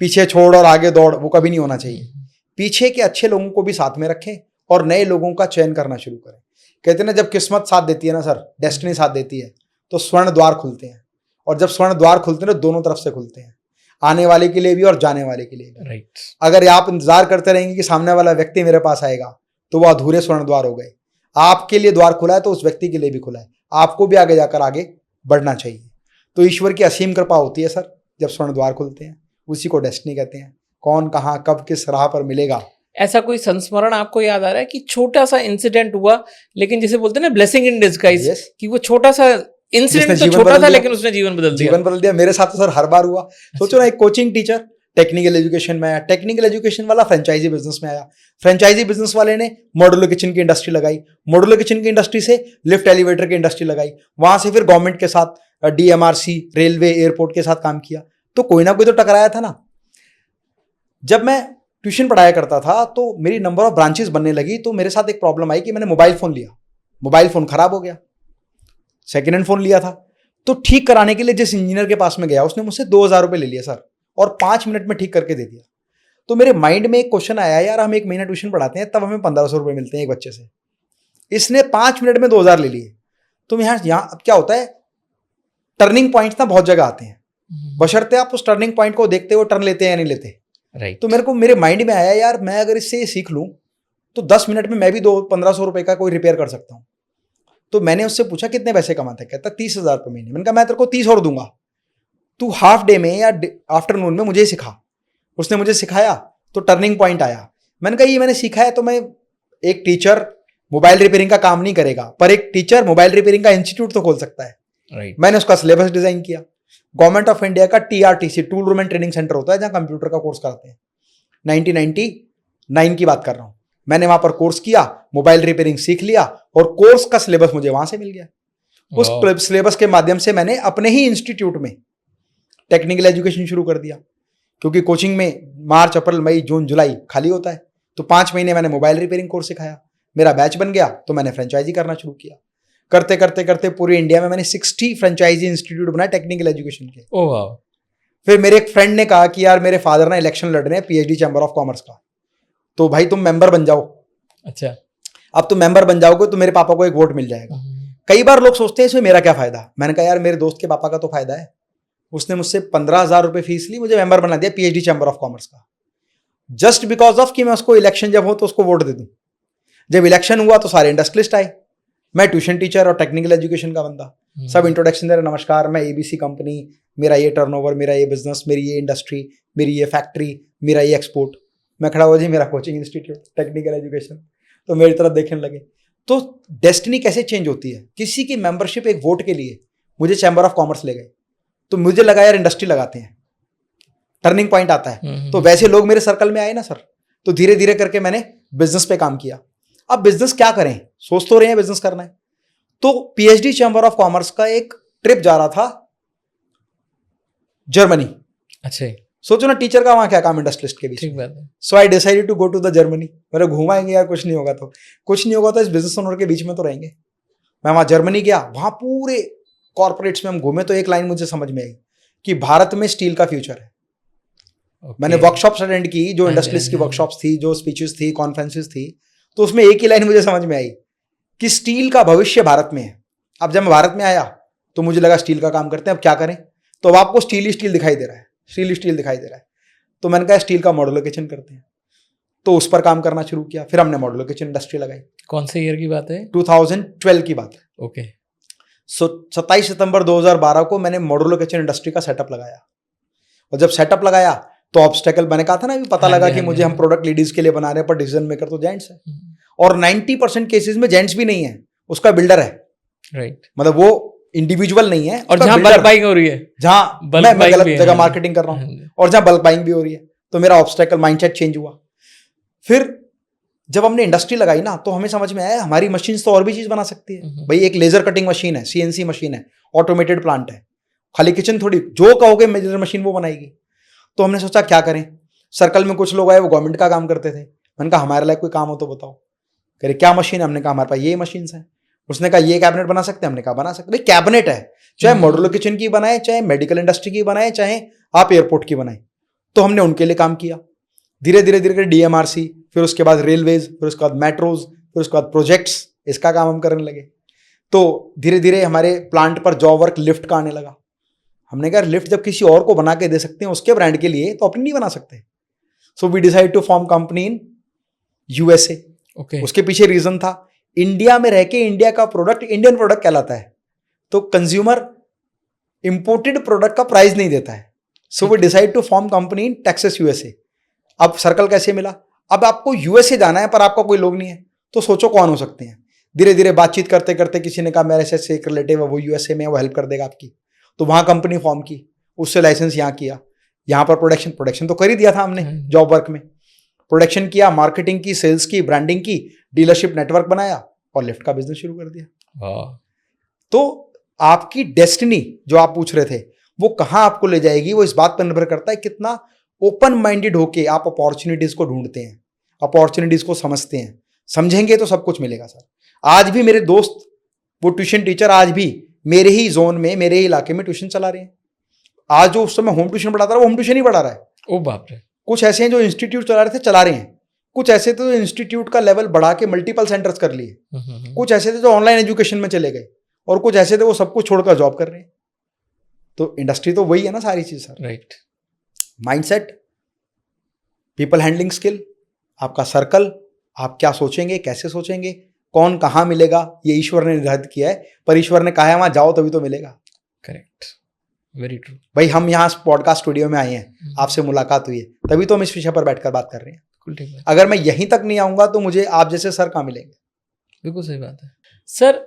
पीछे छोड़ और आगे दौड़, वो कभी नहीं होना चाहिए। पीछे के अच्छे लोगों को भी साथ में रखें और नए लोगों का चयन करना शुरू करें। कहते हैं ना, जब किस्मत साथ देती है ना सर, डेस्टिनी साथ देती है, तो स्वर्ण द्वार खुलते हैं। और जब स्वर्ण द्वार खुलते हैं तो दोनों तरफ से खुलते हैं, आने वाले के लिए भी और जाने वाले के लिए भी। राइट। अगर आप इंतजार करते रहेंगे कि सामने वाला व्यक्ति मेरे पास आएगा, तो वो अधूरे स्वर्ण द्वार हो गए। आपके लिए द्वार खुला है तो उस व्यक्ति के लिए भी खुला है, आपको भी आगे जाकर आगे बढ़ना चाहिए। तो ईश्वर की असीम कृपा होती है सर जब स्वर्ण द्वार खुलते हैं, उसी को डेस्टिनी कहते हैं। कौन कहाँ कब किस राह पर मिलेगा। ऐसा कोई संस्मरण आपको याद आ रहा है कि छोटा सा इंसिडेंट हुआ, लेकिन जिसे बोलते हैं ना ब्लेसिंग इन डिस्गाइज, कि वो छोटा सा इंसिडेंट तो छोटा था लेकिन उसने जीवन बदल दिया। मेरे साथ तो सर हर बार हुआ। सोचो ना, एक कोचिंग टीचर टेक्निकल एजुकेशन में आया, टेक्निकल एजुकेशन वाला फ्रेंचाइजी बिजनेस में आया, फ्रेंचाइजी बिजनेस वाले ने मॉड्यूलर किचन की इंडस्ट्री लगाई, मॉड्यूलर किचन की इंडस्ट्री से लिफ्ट एलिवेटर की इंडस्ट्री लगाई, वहां से फिर गवर्नमेंट के साथ, DMRC, रेलवे, एयरपोर्ट के साथ काम किया। तो कोई ना कोई तो टकराया था ना। जब मैं ट्यूशन पढ़ाया करता था तो मेरी नंबर ऑफ ब्रांचेस बनने लगी, तो मेरे साथ एक प्रॉब्लम आई कि मैंने मोबाइल फोन लिया, मोबाइल फोन खराब हो गया, सेकेंड हैंड फोन लिया था। तो ठीक कराने के लिए जिस इंजीनियर के पास में गया, उसने मुझसे 2000 रुपये ले लिया सर, और 5 मिनट में ठीक करके दे दिया। तो मेरे माइंड में एक क्वेश्चन आया, यार हम 1 महीना ट्यूशन पढ़ाते हैं, तब हमें 1500 रुपये मिलते हैं एक बच्चे से, इसने 5 मिनट में 2000 ले लिए। तो यहाँ अब क्या होता है, टर्निंग पॉइंट्स ना बहुत जगह आते हैं, बशर्ते आप उस टर्निंग पॉइंट को देखते हो टर्न लेते हैं या नहीं लेते। राइट। तो मेरे माइंड में आया, यार मैं अगर इससे सीख लूं तो 10 मिनट में मैं भी 1500 रुपए का कोई रिपेयर कर सकता हूं। तो मैंने उससे पूछा कितने पैसे कमाता है, कहता 30,000 रुपये महीने। मैंने कहा मैं तेरे को 30 और दूंगा, तू हाफ डे में या आफ्टरनून में मुझे सिखा। उसने मुझे सिखाया तो टर्निंग पॉइंट आया। मैंने कहा ये मैंने सीखा है तो मैं, एक टीचर मोबाइल रिपेयरिंग का काम नहीं करेगा, पर एक टीचर मोबाइल रिपेयरिंग का इंस्टीट्यूट तो खोल सकता है। राइट। मैंने उसका सिलेबस डिजाइन किया। गवर्नमेंट ऑफ इंडिया का TRTC, tool room and training centre होता है, जहां कंप्यूटर का कोर्स कराते हैं। 1999 की बात कर रहा हूं। मैंने वहां पर कोर्स किया, मोबाइल रिपेयरिंग सीख लिया, और कोर्स का सिलेबस मुझे वहां से मिल गया। उस सिलेबस के माध्यम से मैंने अपने ही इंस्टीट्यूट में टेक्निकल एजुकेशन शुरू कर दिया, क्योंकि कोचिंग में मार्च, अप्रैल, मई, जून, जुलाई खाली होता है। तो 5 महीने मैंने मोबाइल रिपेयरिंग कोर्स सिखाया, मेरा बैच बन गया, तो मैंने फ्रेंचाइजी करना शुरू किया। करते करते करते पूरे इंडिया में मैंने 60 फ्रेंचाइजी इंस्टीट्यूट बनाए टेक्निकल एजुकेशन के। ओह वाह। फिर मेरे एक फ्रेंड ने कहा कि यार मेरे फादर ना इलेक्शन लड़ रहे हैं PhD चैम्बर ऑफ कॉमर्स का, तो भाई तुम मेंबर बन जाओ। अच्छा। अब तुम मेंबर बन जाओगे तो मेरे पापा को एक वोट मिल जाएगा। कई बार लोग सोचते हैं इसमें मेरा क्या फायदा। मैंने कहा यार मेरे दोस्त के पापा का तो फायदा है, उसने मुझसे 15,000 रुपये फीस ली, मुझे मेंबर बना दिया PhD चैम्बर ऑफ कॉमर्स का, जस्ट बिकॉज ऑफ कि मैं उसको इलेक्शन जब हो तो उसको वोट दे दूं। जब इलेक्शन हुआ तो सारे इंडस्ट्रियलिस्ट आए, मैं ट्यूशन टीचर और टेक्निकल एजुकेशन का बंदा, सब इंट्रोडक्शन दे रहे, नमस्कार मैं ABC कंपनी, मेरा ये टर्नओवर, मेरा ये बिजनेस, मेरी ये इंडस्ट्री, मेरी ये फैक्ट्री, मेरा ये एक्सपोर्ट। मैं खड़ा हुआ जी मेरा कोचिंग इंस्टीट्यूट टेक्निकल एजुकेशन, तो मेरी तरफ देखने लगे। तो डेस्टिनी कैसे चेंज होती है, किसी की मेंबरशिप एक वोट के लिए मुझे चैम्बर ऑफ कॉमर्स ले गए, तो मुझे लगा यार इंडस्ट्री लगाते हैं, टर्निंग पॉइंट आता है। तो वैसे लोग मेरे सर्कल में आए ना सर, तो धीरे धीरे करके मैंने बिजनेस पे काम किया। अब बिजनेस क्या करें, सोच तो रहे हैं बिजनेस करना है, तो PhD चैम्बर ऑफ कॉमर्स का एक ट्रिप जा रहा था जर्मनी। अच्छा, सोचो ना टीचर का वहां क्या काम इंडस्ट्रियलिस्ट के बीच। ठीक बात है। So I decided to go to the Germany. मेरे घुमाएंगे यार, कुछ नहीं होगा तो इस बिजनेस ओनर के बीच में तो रहेंगे। मैं वहां जर्मनी गया, वहां पूरे कॉर्पोरेट्स में हम घूमे, तो एक लाइन मुझे समझ में आई कि भारत में स्टील का फ्यूचर है। मैंने वर्कशॉप्स अटेंड की, जो इंडस्ट्रियलिस्ट की वर्कशॉप्स थी, जो स्पीचेस थी, कॉन्फ्रेंसेस थी, तो उसमें एक ही लाइन मुझे समझ में आई कि स्टील का भविष्य भारत में है। अब जब मैं भारत में आया तो मुझे लगा स्टील का काम करते हैं, अब क्या करें, तो अब आपको स्टील ही स्टील दिखाई दे रहा है, स्टील दिखाई दे रहा है। तो मैंने कहा स्टील का मॉड्यूलर किचन करते हैं, तो उस पर काम करना शुरू किया। फिर हमने मॉड्यूलर किचन इंडस्ट्री लगाई। कौन से ईयर की बात है? 2012 की बात है। ओके। सो 27 सितंबर 2012 को मैंने मॉड्यूलर किचन इंडस्ट्री का सेटअप लगाया। और जब सेटअप लगाया तो ऑब्स्टेकल, मैंने कहा था ना, अभी पता लगा कि मुझे हम प्रोडक्ट लेडीज के लिए बना रहे हैं, पर डिसीजन मेकर तो जेंट्स है, और 90% केसेस में जेंट्स भी नहीं है, उसका बिल्डर है। राइट। मतलब वो इंडिविजुअल नहीं है, और जहां बल्क बाइंग हो रही है, जहां मैं गलत जगह मार्केटिंग कर रहा हूँ, और जहां बल्क बाइंग भी हो रही है, तो मेरा ऑब्स्टेकल माइंडसेट चेंज हुआ। फिर जब हमने इंडस्ट्री लगाई ना, तो हमें समझ में आया हमारी मशीन तो और भी चीज बना सकती है। भाई एक लेजर कटिंग मशीन है, CNC मशीन है, ऑटोमेटेड प्लांट है, खाली किचन थोड़ी, जो कहोगे मेजर मशीन वो बनाएगी। तो हमने सोचा क्या करें। सर्कल में कुछ लोग आए, वो गवर्नमेंट का काम करते थे। मैंने कहा हमारे लायक कोई काम हो तो बताओ। कह रहे क्या मशीन है? हमने कहा हमारे पास ये मशीन है। उसने कहा ये कैबिनेट बना सकते हैं? हमने कहा बना सकते। भाई कैबिनेट है, चाहे मॉड्यूलर किचन की बनाए, चाहे मेडिकल इंडस्ट्री की बनाए, चाहे आप एयरपोर्ट की बनाए। तो हमने उनके लिए काम किया। धीरे धीरे धीरे DMRC, फिर उसके बाद रेलवेज, फिर उसके बाद मेट्रोज, फिर उसके बाद प्रोजेक्ट्स, इसका काम हम करने लगे। तो धीरे धीरे हमारे प्लांट पर जॉब वर्क लिफ्ट का आने लगा। हमने कहा लिफ्ट जब किसी और को बना के दे सकते हैं उसके ब्रांड के लिए, तो अपनी नहीं बना सकते। So we decide to form company in USA। Okay. उसके पीछे रीजन था, इंडिया में रह के इंडिया का प्रोडक्ट इंडियन प्रोडक्ट कहलाता है, तो कंज्यूमर इंपोर्टेड प्रोडक्ट का प्राइस नहीं देता है। So we decide to form company in Texas USA। अब सर्कल कैसे मिला? अब आपको USA जाना है, पर आपका कोई लोग नहीं है, तो सोचो कौन हो सकते हैं। धीरे धीरे बातचीत करते करते किसी ने कहा मेरे से एक रिलेटिव है, वो USA में, वो हेल्प कर देगा आपकी। तो वहां कंपनी फॉर्म की, उससे लाइसेंस यहाँ किया, यहाँ पर प्रोडक्शन तो कर ही दिया था हमने जॉब वर्क में। प्रोडक्शन किया, मार्केटिंग की, सेल्स की, ब्रांडिंग की, डीलरशिप नेटवर्क बनाया और लिफ्ट का बिजनेस शुरू कर दिया। तो आपकी डेस्टिनी जो आप पूछ रहे थे, वो कहाँ आपको ले जाएगी, वो इस बात पर निर्भर करता है कितना ओपन माइंडेड होके आप अपॉर्चुनिटीज को ढूंढते हैं, अपॉर्चुनिटीज को समझते हैं। समझेंगे तो सब कुछ मिलेगा सर। आज भी मेरे दोस्त, वो ट्यूशन टीचर, आज भी मेरे ही जोन में, मेरे ही इलाके में ट्यूशन चला रहे हैं। आज जो उस समय होम ट्यूशन पढ़ाता रहा, वो होम ट्यूशन ही पढ़ा रहा है। ओ बाप रे। कुछ ऐसे हैं जो इंस्टीट्यूट चला रहे थे, चला रहे हैं। कुछ ऐसे थे जो इंस्टीट्यूट का लेवल बढ़ा के मल्टीपल सेंटर्स कर लिए। कुछ ऐसे थे जो ऑनलाइन एजुकेशन में चले गए, और कुछ ऐसे थे वो सब कुछ छोड़कर जॉब कर रहे हैं। तो इंडस्ट्री तो वही है ना सारी चीज sir. Right. Mindset, people handling skill, आपका सर्कल, आप क्या सोचेंगे, कैसे सोचेंगे, कौन कहाँ मिलेगा, ये ईश्वर ने निर्धारित किया है, पर ईश्वर ने कहा है वहां जाओ तभी तो मिलेगा। Correct, very true. भाई हम यहाँ पॉडकास्ट स्टूडियो में आए हैं, आपसे मुलाकात हुई है, तभी तो हम इस विषय पर बैठकर बात कर रहे हैं। अगर मैं यहीं तक नहीं आऊंगा तो मुझे आप जैसे सर कहाँ मिलेंगे। बिल्कुल सही बात है सर।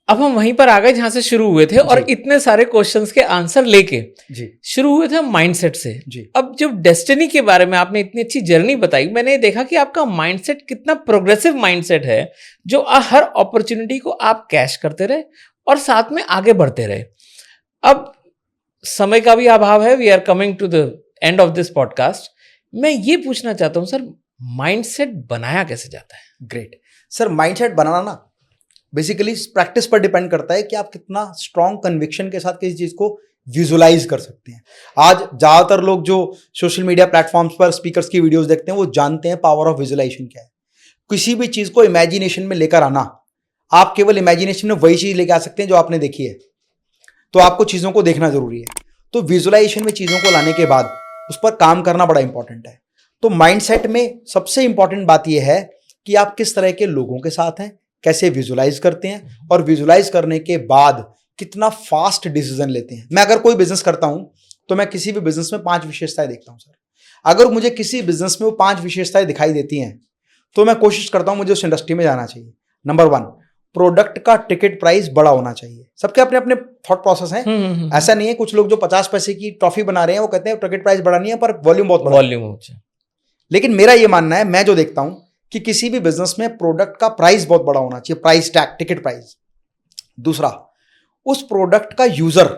अब हम वहीं पर आ गए जहां से शुरू हुए थे, और इतने सारे क्वेश्चंस के आंसर लेके जी शुरू हुए थे माइंडसेट से जी। अब जब डेस्टिनी के बारे में आपने इतनी अच्छी जर्नी बताई, मैंने देखा कि आपका माइंडसेट कितना प्रोग्रेसिव माइंडसेट है, जो हर अपॉर्चुनिटी को आप कैश करते रहे और साथ में आगे बढ़ते रहे। अब समय का भी अभाव है, we are coming to the end of this podcast. मैं ये पूछना चाहता हूं सर, माइंडसेट बनाया कैसे जाता है? Great sir. माइंडसेट बनाना ना बेसिकली प्रैक्टिस पर डिपेंड करता है कि आप कितना स्ट्रॉन्ग कन्विक्शन के साथ किसी चीज को विजुलाइज कर सकते हैं। आज ज्यादातर लोग जो सोशल मीडिया प्लेटफॉर्म्स पर स्पीकर्स की वीडियोस देखते हैं, वो जानते हैं पावर ऑफ विजुलाइजेशन क्या है। किसी भी चीज को इमेजिनेशन में लेकर आना, आप केवल इमेजिनेशन में वही चीज लेकर आ सकते हैं जो आपने देखी है, तो आपको चीजों को देखना जरूरी है। तो विजुलाइजेशन में चीजों को लाने के बाद उस पर काम करना बड़ा इंपॉर्टेंट है। तो माइंडसेट में सबसे इंपॉर्टेंट बात यह है कि आप किस तरह के लोगों के साथ हैं, कैसे विजुलाइज करते हैं, और विजुलाइज करने के बाद कितना फास्ट डिसीजन लेते हैं। मैं अगर कोई बिजनेस करता हूं तो मैं किसी भी बिजनेस में 5 विशेषताएं देखता हूं सर। अगर मुझे किसी बिजनेस में वो 5 विशेषताएं दिखाई देती हैं तो मैं कोशिश करता हूं मुझे उस इंडस्ट्री में जाना चाहिए। नंबर 1, प्रोडक्ट का टिकट प्राइस बड़ा होना चाहिए। सबके अपने अपने थॉट प्रोसेस हैं। ऐसा नहीं है, कुछ लोग जो 50 पैसे की टॉफी बना रहे हैं वो कहते हैं टिकट प्राइस बड़ा नहीं है पर वॉल्यूम बहुत बड़ा है। लेकिन मेरा ये मानना है, मैं जो देखता हूं कि किसी भी बिजनेस में प्रोडक्ट का प्राइस बहुत बड़ा होना चाहिए, प्राइस टैग, टिकट प्राइस। दूसरा, उस प्रोडक्ट का यूजर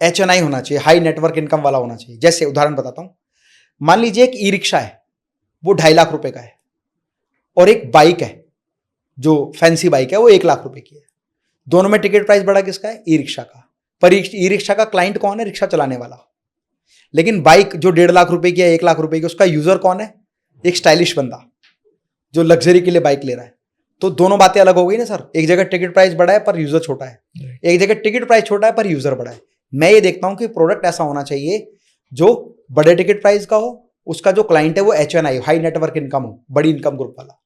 HNI होना चाहिए, हाई नेटवर्क इनकम वाला होना चाहिए। जैसे उदाहरण बताता हूं, मान लीजिए एक ई रिक्शा है, वो 2.5 लाख रुपए का है, और एक बाइक है जो फैंसी बाइक है वो 1 लाख रुपए की है। दोनों में टिकट प्राइस बड़ा किसका है? ई रिक्शा का। पर ई रिक्शा का क्लाइंट कौन है? रिक्शा चलाने वाला। लेकिन बाइक जो 1.5 लाख रुपए की है, 1 लाख रुपए की, उसका यूजर कौन है? एक स्टाइलिश बंदा जो लग्जरी के लिए बाइक ले रहा है। तो दोनों बातें अलग हो गई ना सर। एक जगह टिकट प्राइस बड़ा है पर यूजर छोटा है, एक जगह टिकट प्राइस छोटा है पर यूजर बड़ा है। मैं ये देखता हूं कि प्रोडक्ट ऐसा होना चाहिए जो बड़े टिकट प्राइस का हो, उसका जो क्लाइंट है वो HNI, हाई नेटवर्क इनकम हो, बड़ी इनकम ग्रुप वाला।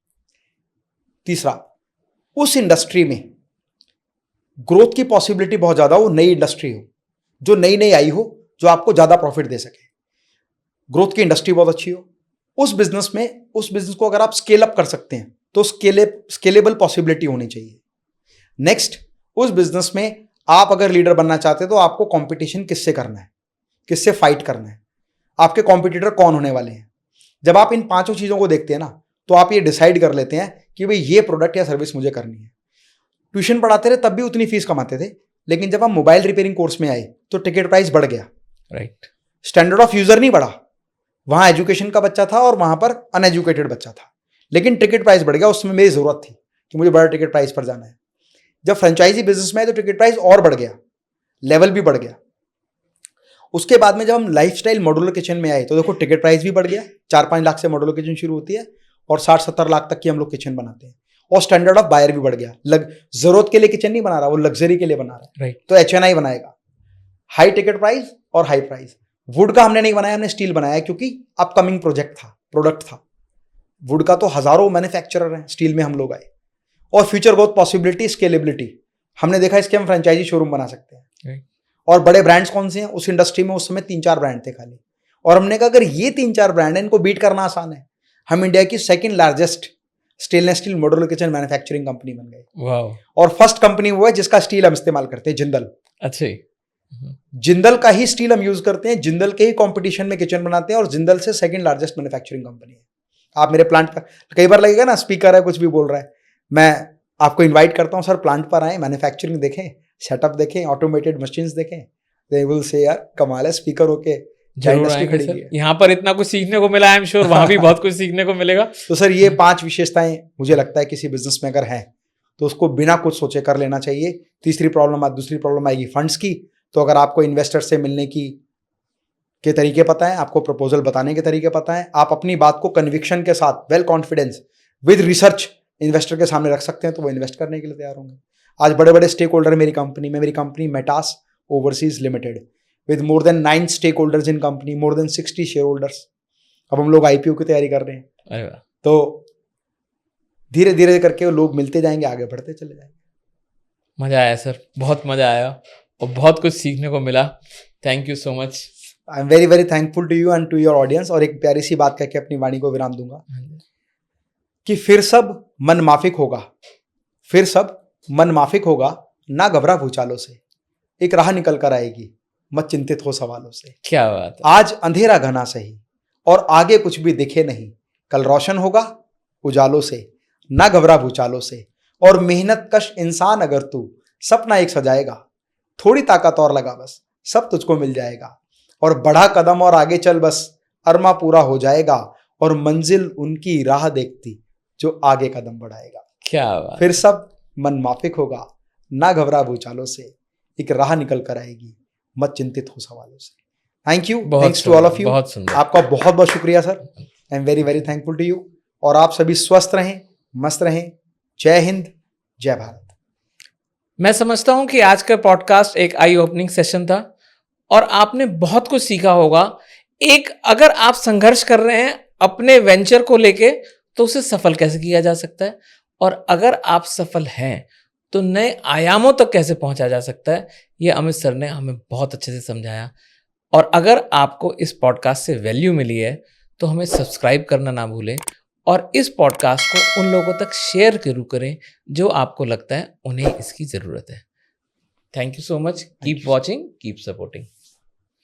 तीसरा, उस इंडस्ट्री में ग्रोथ की पॉसिबिलिटी बहुत ज्यादा हो, नई इंडस्ट्री हो, जो नई नई आई हो, जो आपको ज्यादा प्रॉफिट दे सके। ग्रोथ की इंडस्ट्री बहुत अच्छी हो। उस बिजनेस को अगर आप स्केल अप कर सकते हैं तो स्केलेबल पॉसिबिलिटी होनी चाहिए। नेक्स्ट, उस बिजनेस में आप अगर लीडर बनना चाहते हैं तो आपको कंपटीशन किससे करना है, किससे फाइट करना है, आपके कॉम्पिटिटर कौन होने वाले हैं। जब आप इन 5 चीजों को देखते हैं ना तो आप ये डिसाइड कर लेते हैं कि भाई ये प्रोडक्ट या सर्विस मुझे करनी है। ट्यूशन पढ़ाते रहे तब भी उतनी फीस कमाते थे, लेकिन जब हम मोबाइल रिपेयरिंग कोर्स में आए तो टिकट प्राइस बढ़ गया। राइट। स्टैंडर्ड ऑफ यूजर नहीं बढ़ा। वहां एजुकेशन का बच्चा था और वहां पर अनएजुकेटेड बच्चा था, लेकिन टिकट प्राइस बढ़ गया। उसमें मेरी जरूरत थी कि मुझे बड़ा टिकट प्राइस पर जाना है। जब फ्रेंचाइजी बिजनेस में आए तो टिकट प्राइस और बढ़ गया, लेवल भी बढ़ गया। उसके बाद में जब हम लाइफस्टाइल मॉड्यूलर किचन में आए तो देखो टिकट प्राइस भी बढ़ गया। 4-5 लाख से मॉड्यूलर किचन शुरू होती है और 60-70 लाख तक की हम लोग किचन बनाते हैं। और स्टैंडर्ड ऑफ बायर भी बढ़ गया। जरूरत के लिए किचन नहीं बना रहा, वो लग्जरी के लिए बना रहा है। तो HNI बनाएगा, हाई टिकट प्राइस और हाई प्राइस। वुड का हमने नहीं बनाया, हमने स्टील बनाया क्योंकि अपकमिंग प्रोडक्ट था। वुड का तो हजारों मैन्युफैक्चरर हैं, स्टील में हम लोग आए। और फ्यूचर ग्रोथ पॉसिबिलिटी, स्केलेबिलिटी, हमने देखा इसके हम फ्रेंचाइजी शोरूम बना सकते हैं। और बड़े ब्रांड्स कौन से हैं उस इंडस्ट्री में? उस समय 3-4 ब्रांड थे खाली। और हमने कहा अगर ये 3-4 ब्रांड है, इनको बीट करना आसान है। हम इंडिया की 2nd largest stainless steel modular kitchen manufacturing company बन गए। और फर्स्ट कंपनी वो है जिसका स्टील हम इस्तेमाल करते हैं, जिंदल। अच्छा, जिंदल का ही स्टील हम यूज करते हैं, जिंदल के ही कंपटीशन में किचन बनाते हैं, और जिंदल से 2nd लार्जेस्ट मैन्युफैक्चरिंग कंपनी है। आप मेरे प्लांट पर, कई बार लगेगा ना स्पीकर है कुछ भी बोल रहा है, मैं आपको इनवाइट करता हूं सर प्लांट पर आए, मैन्युफैक्चरिंग देखें, सेटअप देखें, ऑटोमेटेड मशीन्स देखें। दे विल से यार कमाल है, स्पीकर होके यहाँ पर इतना कुछ सीखने को मिला। आई एम श्योर वहां भी बहुत कुछ सीखने को मिलेगा। तो सर ये 5 विशेषताएं मुझे लगता है किसी बिजनेस में अगर है तो उसको बिना कुछ सोचे कर लेना चाहिए। दूसरी प्रॉब्लम आएगी फंड्स की। तो अगर आपको इन्वेस्टर से मिलने के तरीके पता है, आपको प्रपोजल बताने के तरीके पता है, आप अपनी बात को कन्विक्शन के साथ, well confidence with research investor के सामने रख सकते हैं तो वो इन्वेस्ट करने के लिए तैयार होंगे। आज बड़े बड़े स्टेक होल्डर मेरी company Metas overseas limited with more than 9 stakeholders in company, more than 60 shareholders। अब हम लोग IPO की तैयारी कर रहे हैं। तो धीरे धीरे करके वो लोग मिलते जाएंगे, आगे बढ़ते चले जाएंगे। मजा आया सर, बहुत मजा आया और बहुत कुछ सीखने को मिला। Thank you so much. I am very very thankful to you and to your audience. और एक प्यारी सी बात कह के अपनी वाणी को विराम दूंगा कि फिर सब मन माफिक होगा, ना घबरा भूचालों से, एक राह निकल कर आएगी, मत चिंतित हो सवालों से। क्या बात है। आज अंधेरा घना सही और आगे कुछ भी दिखे नहीं, कल रोशन होगा उजालों से, ना घबरा भूचालों से। और मेहनत कश इंसान अगर तू सपना एक सजाएगा, थोड़ी ताकत और लगा बस, सब तुझको मिल जाएगा। और बढ़ा कदम और आगे चल बस, अरमा पूरा हो जाएगा। और मंजिल उनकी राह देखती जो आगे कदम बढ़ाएगा। क्या बात। फिर सब मन माफिक होगा, ना घबरा भूचालों से, एक राह निकल कर आएगी, मत चिंतित हो सवालों से। Thank you, thanks to all of you. आपका बहुत बहुत शुक्रिया sir. I am very very thankful to you. और आप सभी स्वस्थ रहें, मस्त रहें। जय हिंद, जय भारत। मैं समझता हूं कि आज का पॉडकास्ट एक आई ओपनिंग सेशन था और आपने बहुत कुछ सीखा होगा। अगर आप संघर्ष कर रहे हैं अपने वेंचर को लेके तो उसे सफल कैसे किया जा सकता है, और अगर आप सफल हैं तो नए आयामों तक कैसे पहुंचा जा सकता है, ये अमित सर ने हमें बहुत अच्छे से समझाया। और अगर आपको इस पॉडकास्ट से वैल्यू मिली है तो हमें सब्सक्राइब करना ना भूलें और इस पॉडकास्ट को उन लोगों तक शेयर जरूर करें जो आपको लगता है उन्हें इसकी ज़रूरत है। Thank you so much. Keep watching, keep supporting.